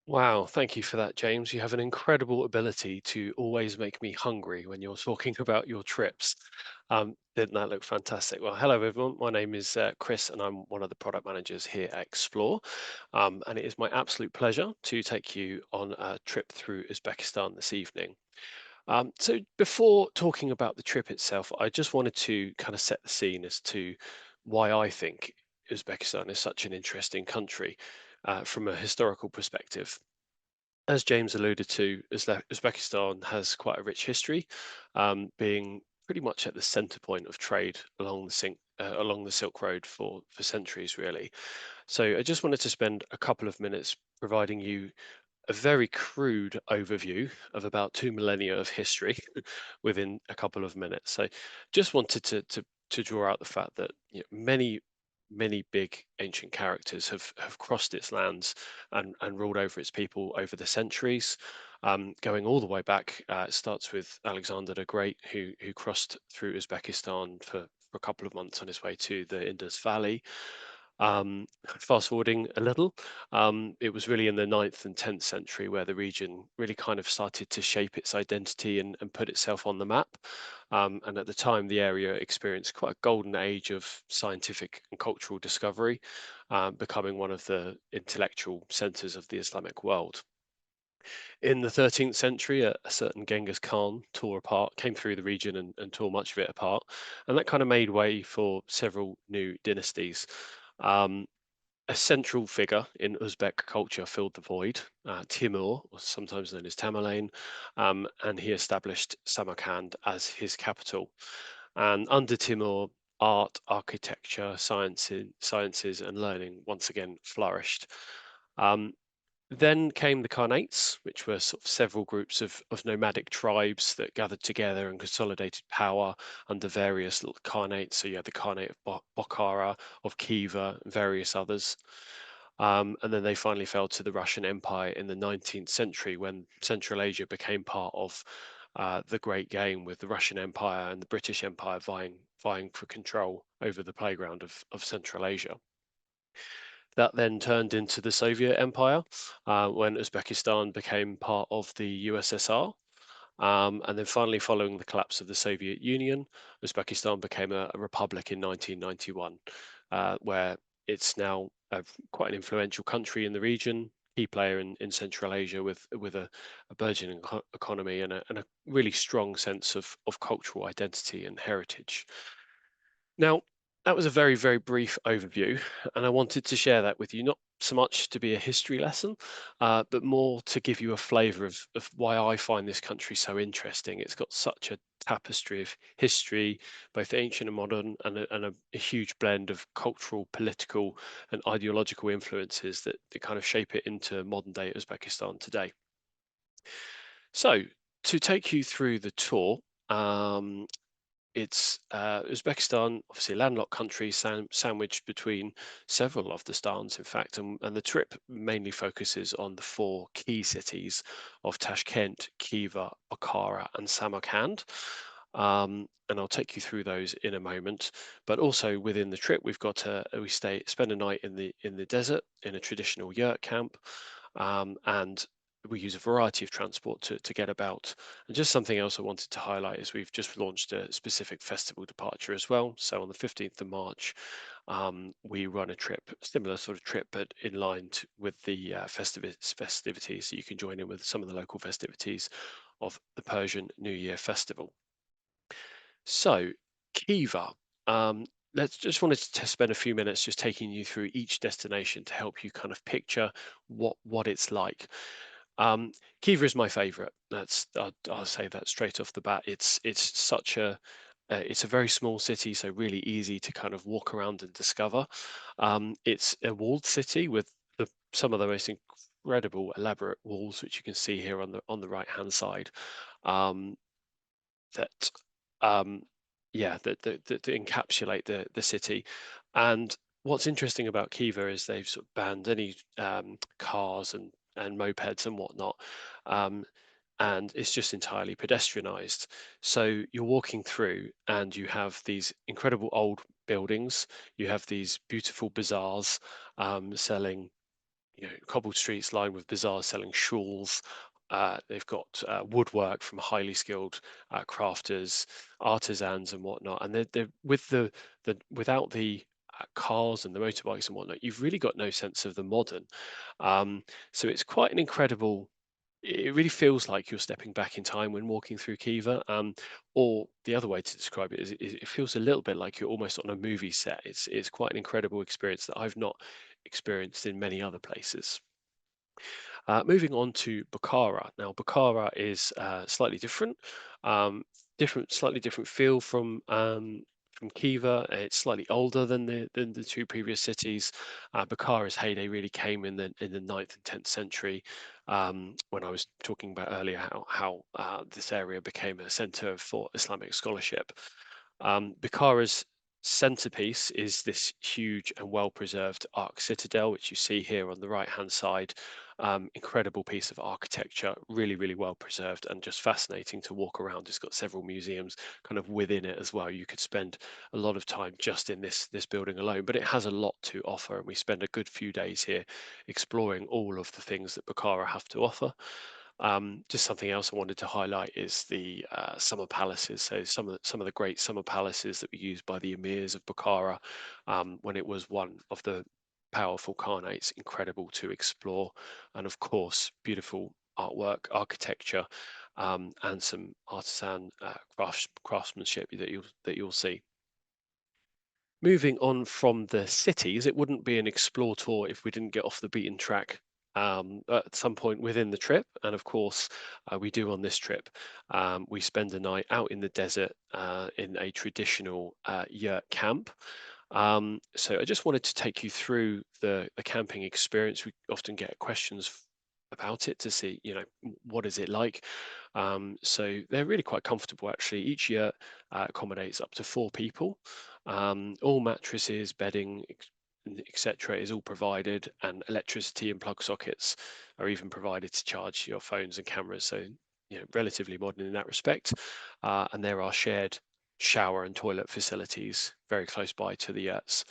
Wow, thank you for that, James. You have an incredible ability to always make me hungry when you're talking about your trips. Didn't that look fantastic? Well, hello everyone. My name is Chris, and I'm one of the product managers here at Explore. And it is my absolute pleasure to take you on a trip through Uzbekistan this evening. So before talking about the trip itself, I just wanted to kind of set the scene as to why I think Uzbekistan is such an interesting country from a historical perspective. As James alluded to, Uzbekistan has quite a rich history, being pretty much at the center point of trade along the Silk Road for centuries, really. So I just wanted to spend a couple of minutes providing you a very crude overview of about 2 millennia of history within a couple of minutes. So just wanted to draw out the fact that many big ancient characters have crossed its lands and ruled over its people over the centuries. Going all the way back, it starts with Alexander the Great, who crossed through Uzbekistan for a couple of months on his way to the Indus Valley. Fast forwarding a little, it was really in the 9th and 10th century where the region really kind of started to shape its identity and put itself on the map. And at the time, the area experienced quite a golden age of scientific and cultural discovery, becoming one of the intellectual centers of the Islamic world. In the 13th century, a certain Genghis Khan came through the region and tore much of it apart. And that kind of made way for several new dynasties. A central figure in Uzbek culture filled the void, Timur, or sometimes known as Tamerlane, and he established Samarkand as his capital. And under Timur, art, architecture, sciences, and learning once again flourished. Then came the Khanates, which were sort of several groups of nomadic tribes that gathered together and consolidated power under various little Khanates. So you had the Khanate of Bokhara, of Khiva, and various others. And then they finally fell to the Russian Empire in the 19th century when Central Asia became part of the Great Game, with the Russian Empire and the British Empire vying for control over the playground of Central Asia. That then turned into the Soviet Empire when Uzbekistan became part of the USSR. And then finally, following the collapse of the Soviet Union, Uzbekistan became a republic in 1991, where it's now quite an influential country in the region, key player in Central Asia with a burgeoning economy and a really strong sense of cultural identity and heritage. Now, that was a very, very brief overview, and I wanted to share that with you, not so much to be a history lesson, but more to give you a flavour of why I find this country so interesting. It's got such a tapestry of history, both ancient and modern, and a huge blend of cultural, political, and ideological influences that kind of shape it into modern day Uzbekistan today. So, to take you through the tour, it's Uzbekistan, obviously a landlocked country sandwiched between several of the stans, in fact, and the trip mainly focuses on the four key cities of Tashkent, Khiva, Bukhara, and Samarkand. And I'll take you through those in a moment. But also within the trip, we've got we spend a night in the desert in a traditional yurt camp, and we use a variety of transport to get about. And just something else I wanted to highlight is we've just launched a specific festival departure as well. So on the 15th of March, we run a trip, similar sort of trip, but in line with the festivities. So you can join in with some of the local festivities of the Persian New Year festival. So Khiva, let's just wanted to spend a few minutes just taking you through each destination to help you kind of picture what it's like. Khiva is my favorite. I'll say that straight off the bat. It's such it's a very small city, so really easy to kind of walk around and discover. It's a walled city with some of the most incredible elaborate walls, which you can see here on the right hand side. That um, yeah, that encapsulate the city. And what's interesting about Khiva is they've sort of banned any cars and mopeds and whatnot. Um, and it's just entirely pedestrianized. So you're walking through and you have these incredible old buildings, you have these beautiful bazaars selling, cobbled streets lined with bazaars selling shawls. They've got woodwork from highly skilled crafters, artisans, and whatnot. And they're with without the cars and the motorbikes and whatnot, you've really got no sense of the modern. So it's quite an incredible. It really feels like you're stepping back in time when walking through Khiva. Or the other way to describe it is it feels a little bit like you're almost on a movie set. It's quite an incredible experience that I've not experienced in many other places. Moving on to Bukhara. Now, Bukhara is slightly different, slightly different feel from Khiva. It's slightly older than the two previous cities. Bukhara's heyday really came in the 9th and 10th century, when I was talking about earlier how this area became a centre for Islamic scholarship. Bukhara's centerpiece is this huge and well-preserved arc citadel, which you see here on the right-hand side. Incredible piece of architecture, really, really well preserved and just fascinating to walk around. It's got several museums kind of within it as well. You could spend a lot of time just in this building alone, but it has a lot to offer, and we spend a good few days here exploring all of the things that Bukhara have to offer. Just something else I wanted to highlight is the summer palaces. So some of the great summer palaces that were used by the emirs of Bukhara when it was one of the powerful khanates. Incredible to explore, and of course, beautiful artwork, architecture, and some artisan craftsmanship that you'll see. Moving on from the cities, it wouldn't be an explore tour if we didn't get off the beaten track at some point within the trip. And of course, we do on this trip. We spend a night out in the desert in a traditional yurt camp. So I just wanted to take you through the camping experience. We often get questions about it to see, what is it like? So they're really quite comfortable actually. Each yurt accommodates up to 4 people. All mattresses, bedding, etc. is all provided, and electricity and plug sockets are even provided to charge your phones and cameras. So, relatively modern in that respect. And there are shared shower and toilet facilities very close by to the yurts.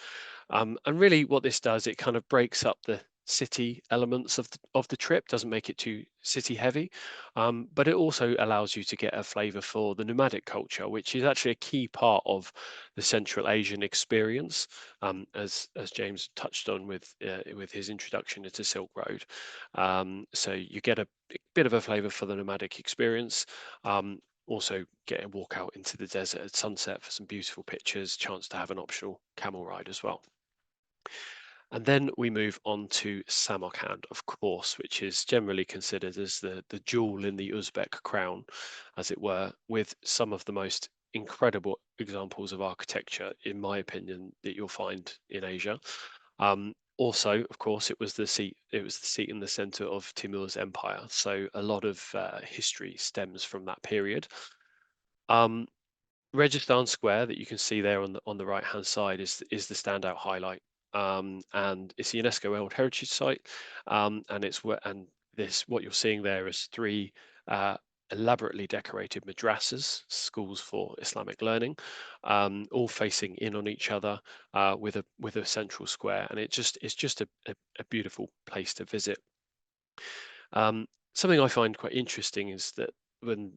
And really what this does, it kind of breaks up city elements of the trip, doesn't make it too city heavy, but it also allows you to get a flavour for the nomadic culture, which is actually a key part of the Central Asian experience, as James touched on with his introduction into Silk Road. So you get a bit of a flavour for the nomadic experience. Also get a walk out into the desert at sunset for some beautiful pictures, chance to have an optional camel ride as well. And then we move on to Samarkand, of course, which is generally considered as the jewel in the Uzbek crown, as it were, with some of the most incredible examples of architecture, in my opinion, that you'll find in Asia. Also, of course, it was the seat in the center of Timur's empire, so a lot of history stems from that period. Registan Square that you can see there on the right hand side is the standout highlight, and it's a UNESCO World Heritage Site, and what you're seeing there is three elaborately decorated madrasas, schools for Islamic learning, all facing in on each other, with a central square, and it's just a beautiful place to visit. Something I find quite interesting is that when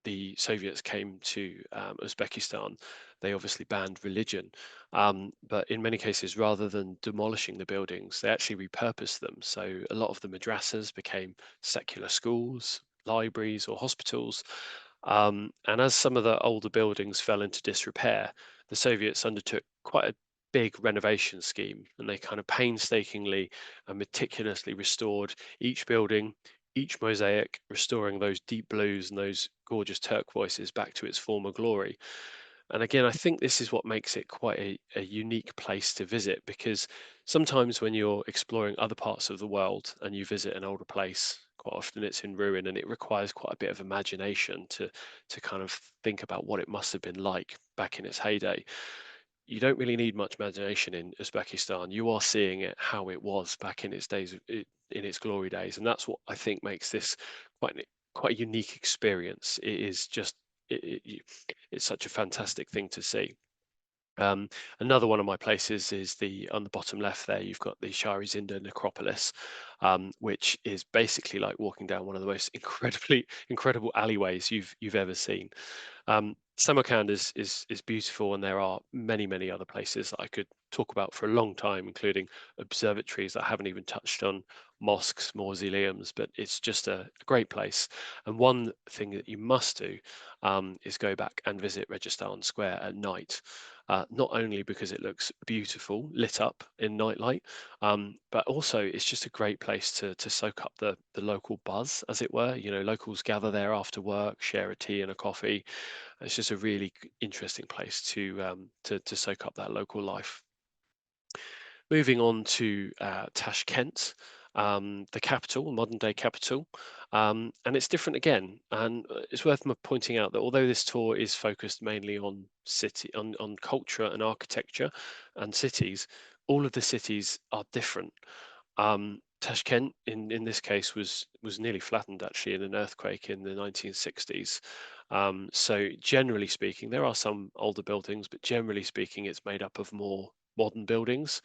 the Soviets came to Uzbekistan, they obviously banned religion, but in many cases, rather than demolishing the buildings, they actually repurposed them. So a lot of the madrasas became secular schools, libraries, or hospitals. And as some of the older buildings fell into disrepair, the Soviets undertook quite a big renovation scheme, and they kind of painstakingly and meticulously restored each building, each mosaic, restoring those deep blues and those gorgeous turquoises back to its former glory. And again, I think this is what makes it quite a unique place to visit, because sometimes when you're exploring other parts of the world and you visit an older place, quite often it's in ruin, and it requires quite a bit of imagination to kind of think about what it must have been like back in its heyday. You don't really need much imagination in Uzbekistan. You are seeing it how it was back in its days, in its glory days, and that's what I think makes this quite a unique experience. It is just it's such a fantastic thing to see. Another one of my places is on the bottom left there. You've got the Shari Zinda necropolis, which is basically like walking down one of the most incredible alleyways you've ever seen. Samarkand is beautiful, and there are many other places that I could talk about for a long time, including observatories that I haven't even touched on, mosques, mausoleums, but it's just a great place. And one thing that you must do is go back and visit Registan Square at night. Not only because it looks beautiful, lit up in nightlight, but also it's just a great place to soak up the local buzz, as it were. You know, locals gather there after work, share a tea and a coffee. It's just a really interesting place to soak up that local life. Moving on to Tashkent, the capital, modern day capital, and it's different again. And it's worth pointing out that although this tour is focused mainly on on culture and architecture and cities, all of the cities are different. Tashkent, in this case, was nearly flattened actually in an earthquake in the 1960s. So generally speaking, there are some older buildings, but generally speaking, it's made up of more modern buildings,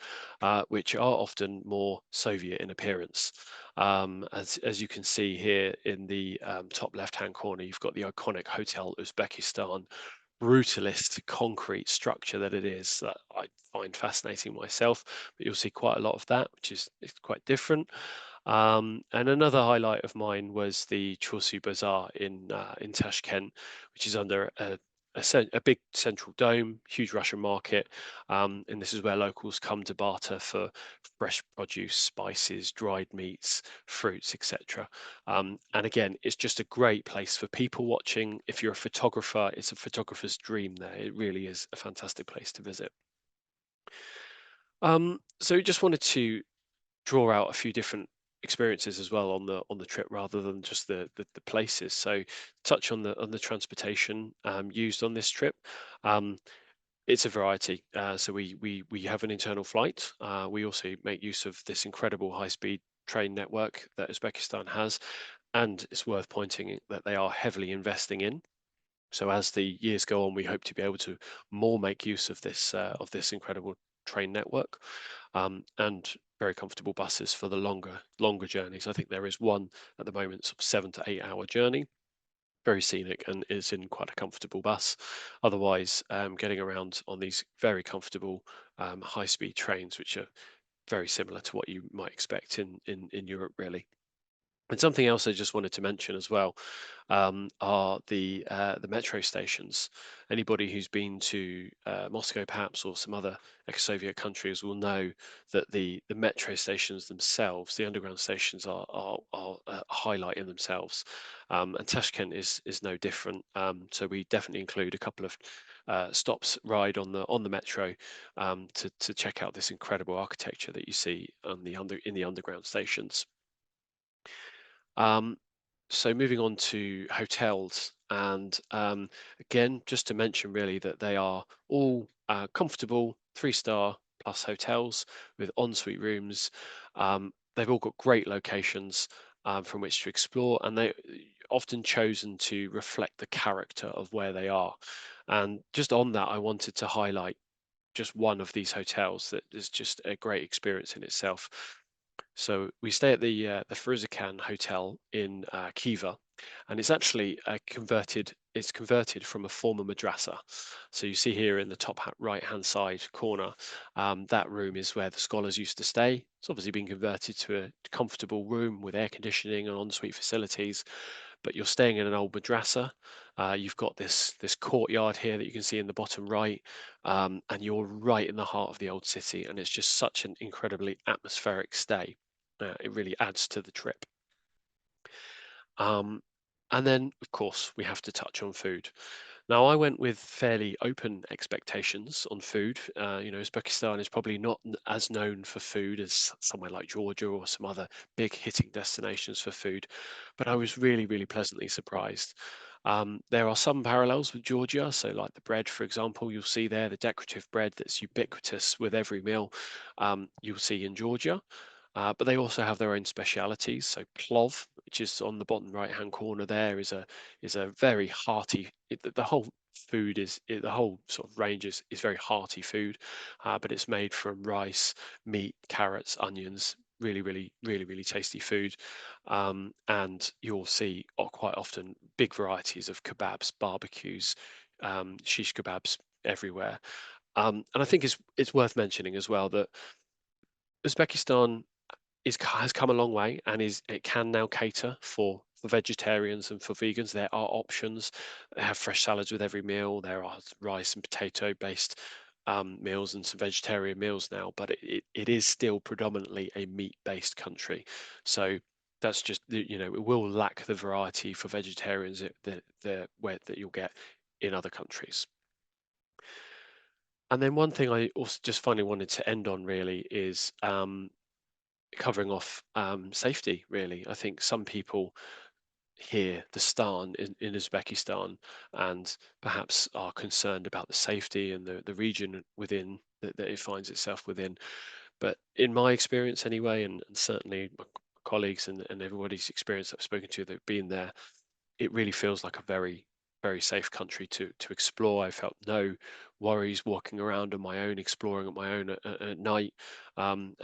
which are often more Soviet in appearance. As you can see here in the top left-hand corner, you've got the iconic Hotel Uzbekistan, brutalist concrete structure that it is, that I find fascinating myself. But you'll see quite a lot of that, which is quite different. And another highlight of mine was the Chorsu Bazaar in Tashkent, which is under a big central dome, huge Russian market, and this is where locals come to barter for fresh produce, spices, dried meats, fruits, etc. And again, it's just a great place for people watching. If you're a photographer, it's a photographer's dream there. It really is a fantastic place to visit. So just wanted to draw out a few different experiences as well on the trip, rather than just the places. So touch on the transportation used on this trip. It's a variety. So we have an internal flight. We also make use of this incredible high-speed train network that Uzbekistan has, and it's worth pointing that they are heavily investing in. So as the years go on, we hope to be able to more make use of this incredible train network, and very comfortable buses for the longer journeys. I think there is one at the moment, sort of 7 to 8 hour journey, very scenic, and is in quite a comfortable bus. Otherwise, getting around on these very comfortable high-speed trains, which are very similar to what you might expect in Europe, really. And something else I just wanted to mention as well, are the metro stations. Anybody who's been to Moscow, perhaps, or some other ex-Soviet countries will know that the metro stations themselves, the underground stations, are a highlight in themselves. And Tashkent is no different. So we definitely include a couple of stops ride on the metro, to check out this incredible architecture that you see on in the underground stations. Um, so moving on to hotels, and again, just to mention really that they are all comfortable 3-star plus hotels with ensuite rooms. They've all got great locations from which to explore, and they often chosen to reflect the character of where they are. And just on that, I wanted to highlight just one of these hotels that is just a great experience in itself. So we stay at the Fruzikan Hotel in Khiva, and it's actually converted. It's converted from a former madrasa. So you see here in the top right-hand side corner, that room is where the scholars used to stay. It's obviously been converted to a comfortable room with air conditioning and ensuite facilities, but you're staying in an old madrasa. You've got this courtyard here that you can see in the bottom right, and you're right in the heart of the old city, and it's just such an incredibly atmospheric stay. It really adds to the trip. Um, and then, of course, we have to touch on food. Now, I went with fairly open expectations on food. Uzbekistan is probably not as known for food as somewhere like Georgia or some other big hitting destinations for food, but I was really, really pleasantly surprised. There are some parallels with Georgia. So, like the bread, for example, you'll see there the decorative bread that's ubiquitous with every meal, you'll see in Georgia. But they also have their own specialities. So plov, which is on the bottom right-hand corner there, is a very hearty. The whole food the whole sort of range is very hearty food, but it's made from rice, meat, carrots, onions. Really, really, really, really tasty food. And you'll see quite often big varieties of kebabs, barbecues, shish kebabs everywhere. And I think it's worth mentioning as well that Uzbekistan has come a long way, and it can now cater for vegetarians and for vegans. There are options. They have fresh salads with every meal. There are rice and potato based meals and some vegetarian meals now, but it is still predominantly a meat based country. So that's just it will lack the variety for vegetarians that you'll get in other countries. And then one thing I also just finally wanted to end on really is covering off safety, really. I think some people hear the Stan in Uzbekistan and perhaps are concerned about the safety and the region within that it finds itself within. But in my experience anyway, and certainly my colleagues and everybody's experience I've spoken to that've been there, it really feels like a very, very safe country to explore. I felt no worries walking around on my own, exploring on my own at night. And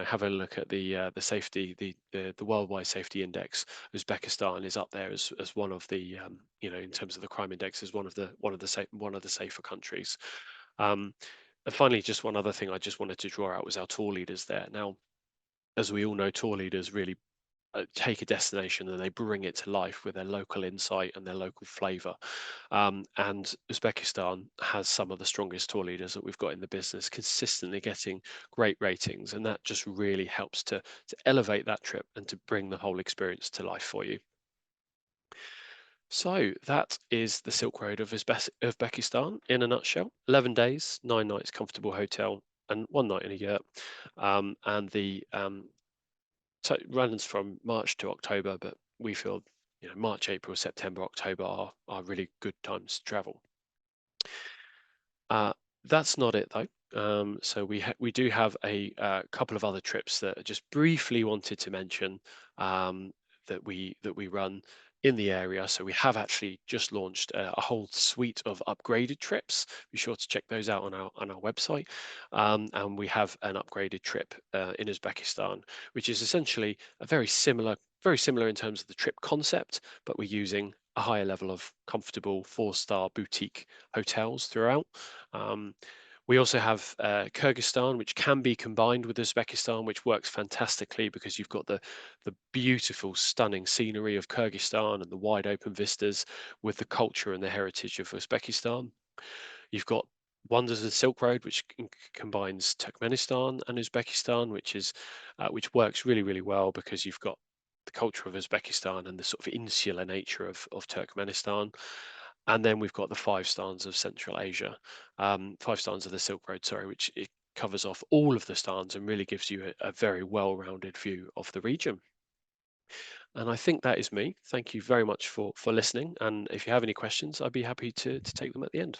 have a look at the safety, the worldwide safety index. Uzbekistan is up there as one of the in terms of the crime index, as one of the safer countries. And finally, just one other thing I just wanted to draw out was our tour leaders there. Now, as we all know, tour leaders really take a destination and they bring it to life with their local insight and their local flavor. And Uzbekistan has some of the strongest tour leaders that we've got in the business, consistently getting great ratings, and that just really helps to elevate that trip and to bring the whole experience to life for you. So that is the Silk Road of Uzbekistan in a nutshell. 11 days, 9 nights, comfortable hotel, and 1 night in a yurt. And the so it runs from March to October, but we feel March, April, September, October are really good times to travel. That's not it though. So we do have a couple of other trips that I just briefly wanted to mention, that we run in the area. So we have actually just launched a whole suite of upgraded trips. Be sure to check those out on our website. And we have an upgraded trip in Uzbekistan, which is essentially a very similar in terms of the trip concept, but we're using a higher level of comfortable 4-star boutique hotels throughout. We also have Kyrgyzstan, which can be combined with Uzbekistan, which works fantastically because you've got the beautiful, stunning scenery of Kyrgyzstan and the wide open vistas with the culture and the heritage of Uzbekistan. You've got Wonders of the Silk Road, which combines Turkmenistan and Uzbekistan, which works really, really well because you've got the culture of Uzbekistan and the sort of insular nature of Turkmenistan. And then we've got the 5 stans of Central Asia, 5 stans of the Silk Road, sorry, which it covers off all of the stans and really gives you a very well-rounded view of the region. And I think that is me. Thank you very much for listening. And if you have any questions, I'd be happy to take them at the end.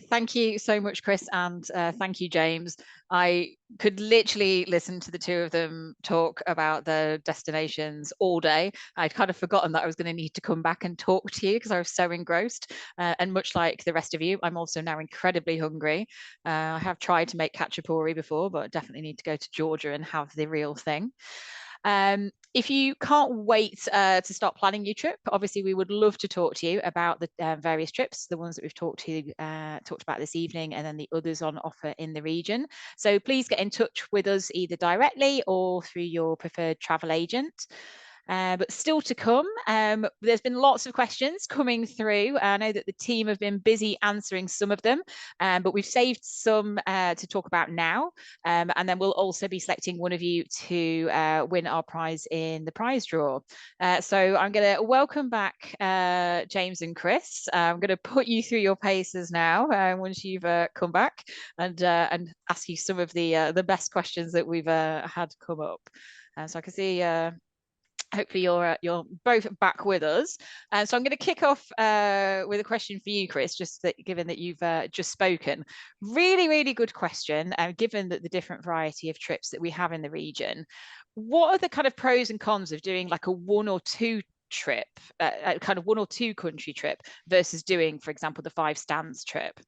Thank you so much, Chris, and thank you, James. I could literally listen to the two of them talk about the destinations all day. I'd kind of forgotten that I was going to need to come back and talk to you because I was so engrossed. And much like the rest of you, I'm also now incredibly hungry. I have tried to make khachapuri before, but definitely need to go to Georgia and have the real thing. If you can't wait to start planning your trip, obviously we would love to talk to you about the various trips, the ones that we've talked about this evening, and then the others on offer in the region. So please get in touch with us either directly or through your preferred travel agent. But still to come, there's been lots of questions coming through. I know that the team have been busy answering some of them, but we've saved some to talk about now. And then we'll also be selecting one of you to win our prize in the prize draw. So I'm going to welcome back James and Chris. I'm going to put you through your paces now once you've come back and ask you some of the best questions that we've had come up. So I can see hopefully you're both back with us. So I'm going to kick off with a question for you, Chris, just that given that you've just spoken. Really good question, given that the different variety of trips that we have in the region. What are the kind of pros and cons of doing like a 1 or 2 trip, kind of 1 or 2 country trip versus doing, for example, the 5 stans trip?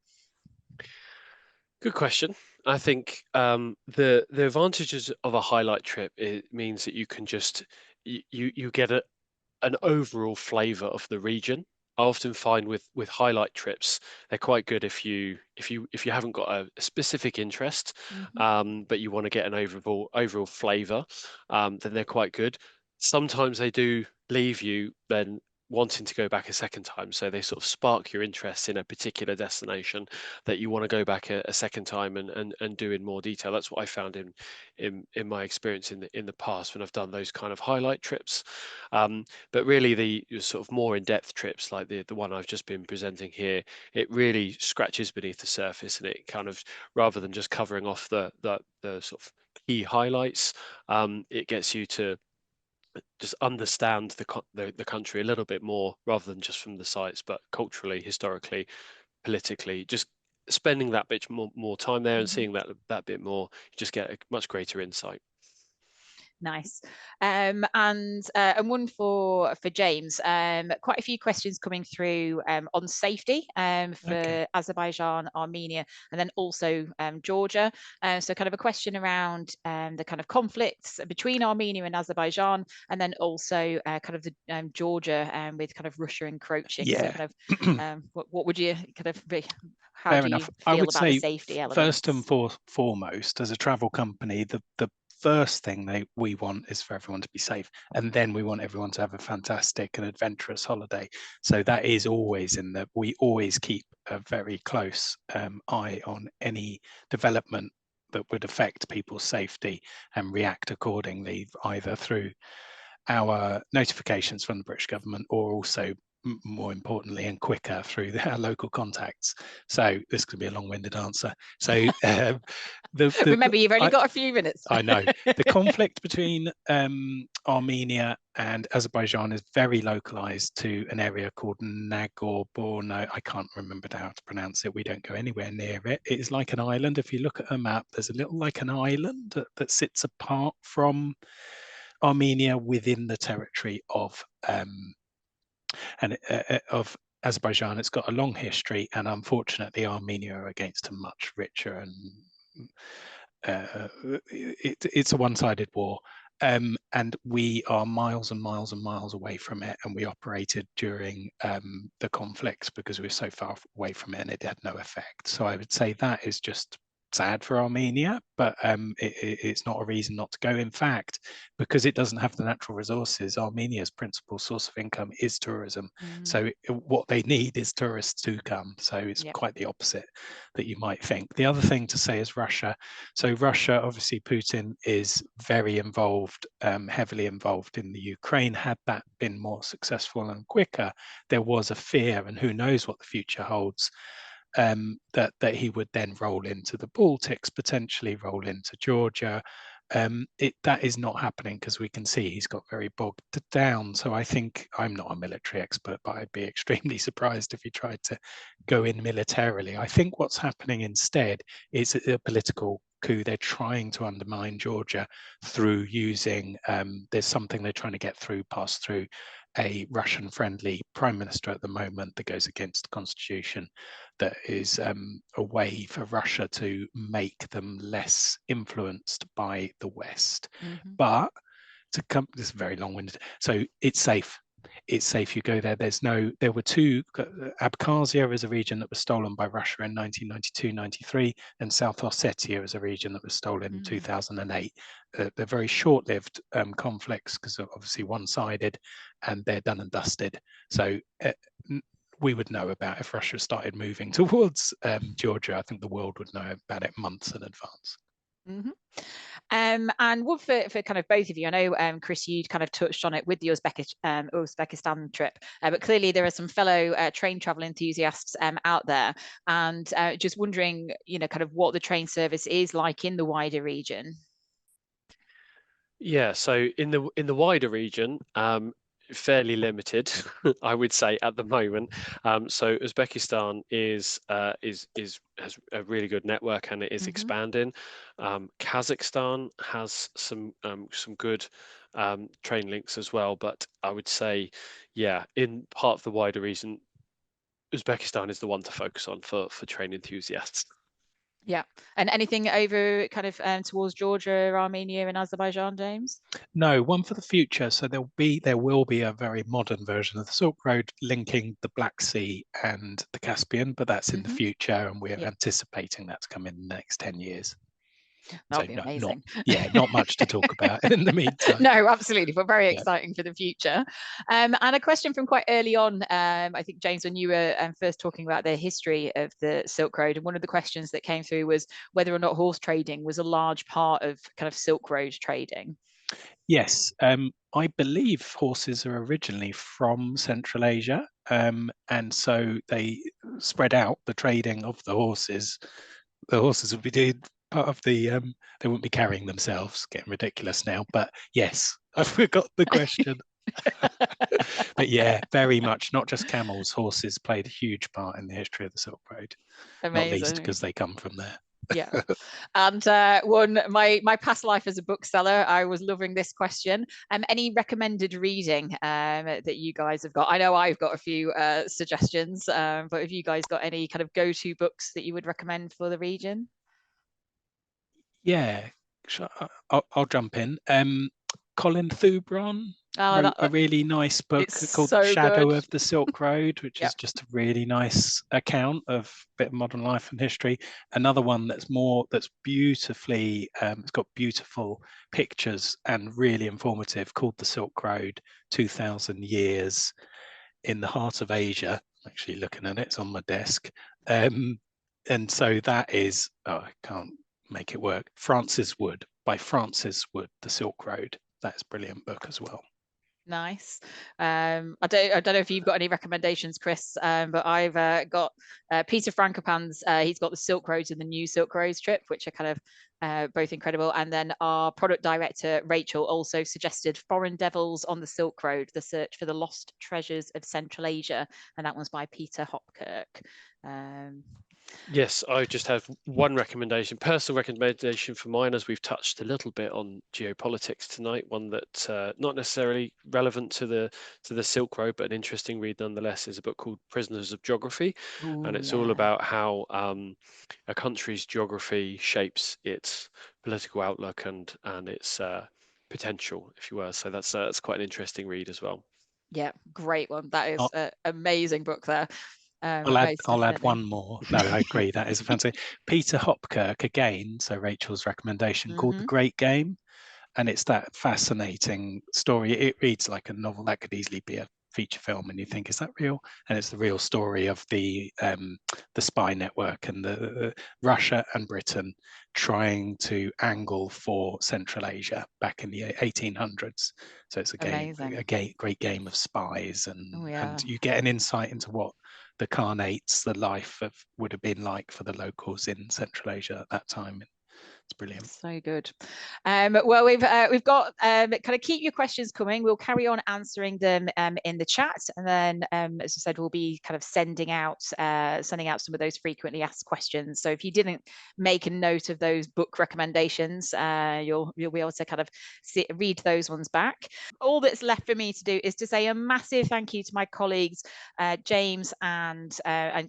Good question. I think the advantages of a highlight trip, it means that you can just you get an overall flavor of the region. I often find with highlight trips, they're quite good if you haven't got a specific interest, but you want to get an overall flavor, then they're quite good. Sometimes they do leave you then wanting to go back a second time, so they sort of spark your interest in a particular destination that you want to go back a second time and do in more detail. That's what I found in my experience in the past when I've done those kind of highlight trips. But really the sort of more in-depth trips like the one I've just been presenting here, it really scratches beneath the surface, and it kind of, rather than just covering off the sort of key highlights, it gets you to just understand the country a little bit more, rather than just from the sites, but culturally, historically, politically. Just spending that bit more time there and seeing that bit more, you just get a much greater insight. Nice. And one for James. Quite a few questions coming through on safety for Azerbaijan, Armenia, and then also Georgia. So kind of a question around the kind of conflicts between Armenia and Azerbaijan, and then also kind of the Georgia with kind of Russia encroaching. Yeah. So kind of what would you kind of be? How Fair do enough. you feel I would about say the safety elements? first and foremost, as a travel company, the first thing we want is for everyone to be safe, and then we want everyone to have a fantastic and adventurous holiday. So that is always we always keep a very close eye on any development that would affect people's safety and react accordingly, either through our notifications from the British government or also more importantly and quicker through our local contacts. So this could be a long-winded answer. So remember, you've only got a few minutes. I know. The conflict between Armenia and Azerbaijan is very localized to an area called Nagorno. I can't remember how to pronounce it. We don't go anywhere near it. It is like an island. If you look at a map, there's a little like an island that sits apart from Armenia within the territory of of Azerbaijan. It's got a long history, and unfortunately Armenia are against a much richer and it's a one-sided war. And we are miles and miles and miles away from it, and we operated during the conflicts because we were so far away from it and it had no effect. So I would say that is just sad for Armenia, but it's not a reason not to go. In fact, because it doesn't have the natural resources, Armenia's principal source of income is tourism. So what they need is tourists to come. So it's quite the opposite that you might think. The other thing to say is Russia. So Russia, obviously Putin is very involved, heavily involved in the Ukraine. Had that been more successful and quicker, there was a fear, and who knows what the future holds, that he would then roll into the Baltics, potentially roll into Georgia. That is not happening because we can see he's got very bogged down. So I think, I'm not a military expert, but I'd be extremely surprised if he tried to go in militarily. I think what's happening instead is a political coup. They're trying to undermine Georgia through using, there's something they're trying to get through, pass through a Russian-friendly prime minister at the moment that goes against the constitution, that is a way for Russia to make them less influenced by the West. But to come, this is very long-winded. So it's safe. It's safe. You go there. There were two. Abkhazia is a region that was stolen by Russia in 1992-93, and South Ossetia is a region that was stolen in 2008. They're very short-lived conflicts because they're obviously one-sided, and they're done and dusted. So we would know about if Russia started moving towards Georgia. I think the world would know about it months in advance. And one for kind of both of you. I know, Chris, you kind of touched on it with the Uzbekistan trip, but clearly there are some fellow train travel enthusiasts out there, and just wondering, kind of what the train service is like in the wider region. Yeah, so in the wider region, fairly limited, I would say at the moment. So Uzbekistan has a really good network, and it is expanding. Kazakhstan has some good train links as well, but I would say, yeah, in part of the wider region, Uzbekistan is the one to focus on for train enthusiasts. Yeah, and anything over kind of towards Georgia, Armenia, and Azerbaijan, James? No, one for the future. So there will be a very modern version of the Silk Road linking the Black Sea and the Caspian, but that's in the future, and we're anticipating that to come in the next 10 years. That'll be amazing. Not much to talk about in the meantime. No, absolutely, but very exciting for the future. And a question from quite early on, I think, James, when you were first talking about the history of the Silk Road, and one of the questions that came through was whether or not horse trading was a large part of kind of Silk Road trading. Yes, I believe horses are originally from Central Asia, and so they spread out the trading of the horses. The horses would be doing part of the, they wouldn't be carrying themselves, getting ridiculous now, but yes, I forgot the question. But yeah, very much, not just camels, horses played a huge part in the history of the Silk Road. Amazing. Not least because they come from there. Yeah. And my past life as a bookseller, I was loving this question. Any recommended reading that you guys have got? I know I've got a few suggestions, but have you guys got any kind of go-to books that you would recommend for the region? Yeah, I'll jump in. Colin Thubron wrote a really nice book called Shadow of the Silk Road, which is just a really nice account of a bit of modern life and history. Another one that's beautifully, it's got beautiful pictures and really informative, called The Silk Road, 2000 Years in the Heart of Asia. I'm actually looking at it, it's on my desk. And so that is, I can't make it work, Francis Wood, by Francis Wood, The Silk Road. That's a brilliant book as well. Nice. I don't know if you've got any recommendations, Chris, but I've got Peter Frankopan's, he's got the Silk Roads and the New Silk Roads trip, which are kind of both incredible. And then our product director, Rachel, also suggested Foreign Devils on the Silk Road, The Search for the Lost Treasures of Central Asia. And that one's by Peter Hopkirk. Yes, I just have one recommendation, personal recommendation for mine, as we've touched a little bit on geopolitics tonight. One that not necessarily relevant to the Silk Road, but an interesting read nonetheless, is a book called Prisoners of Geography, and Ooh, it's all about how a country's geography shapes its political outlook and its potential, if you will. So that's quite an interesting read as well. Yeah, great one. That is Oh, an amazing book there. I'll add one more. No, I agree. That is a fantastic. Peter Hopkirk again. So Rachel's recommendation, called The Great Game, and it's that fascinating story. It reads like a novel that could easily be a feature film, and you think, is that real? And it's the real story of the spy network and the Russia and Britain trying to angle for Central Asia back in the 1800s. So it's a great game of spies, and you get an insight into what the Khanates, the life would have been like for the locals in Central Asia at that time. It's brilliant. So good. Well, we've got kind of keep your questions coming. We'll carry on answering them in the chat, and then as I said, we'll be kind of sending out some of those frequently asked questions. So if you didn't make a note of those book recommendations, you'll be able to kind of read those ones back. All that's left for me to do is to say a massive thank you to my colleagues James and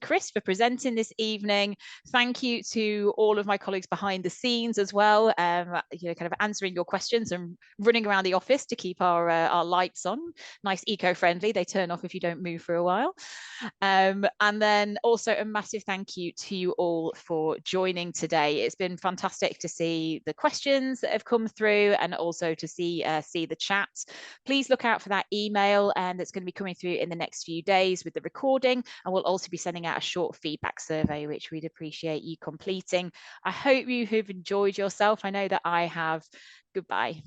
Chris for presenting this evening. Thank you to all of my colleagues behind the scenes as well, kind of answering your questions and running around the office to keep our lights on. Nice, eco-friendly. They turn off if you don't move for a while. And then also a massive thank you to you all for joining today. It's been fantastic to see the questions that have come through, and also to see the chat. Please look out for that email that's going to be coming through in the next few days with the recording, and we'll also be sending out a short feedback survey, which we'd appreciate you completing. I hope you have enjoyed yourself. I know that I have. Goodbye.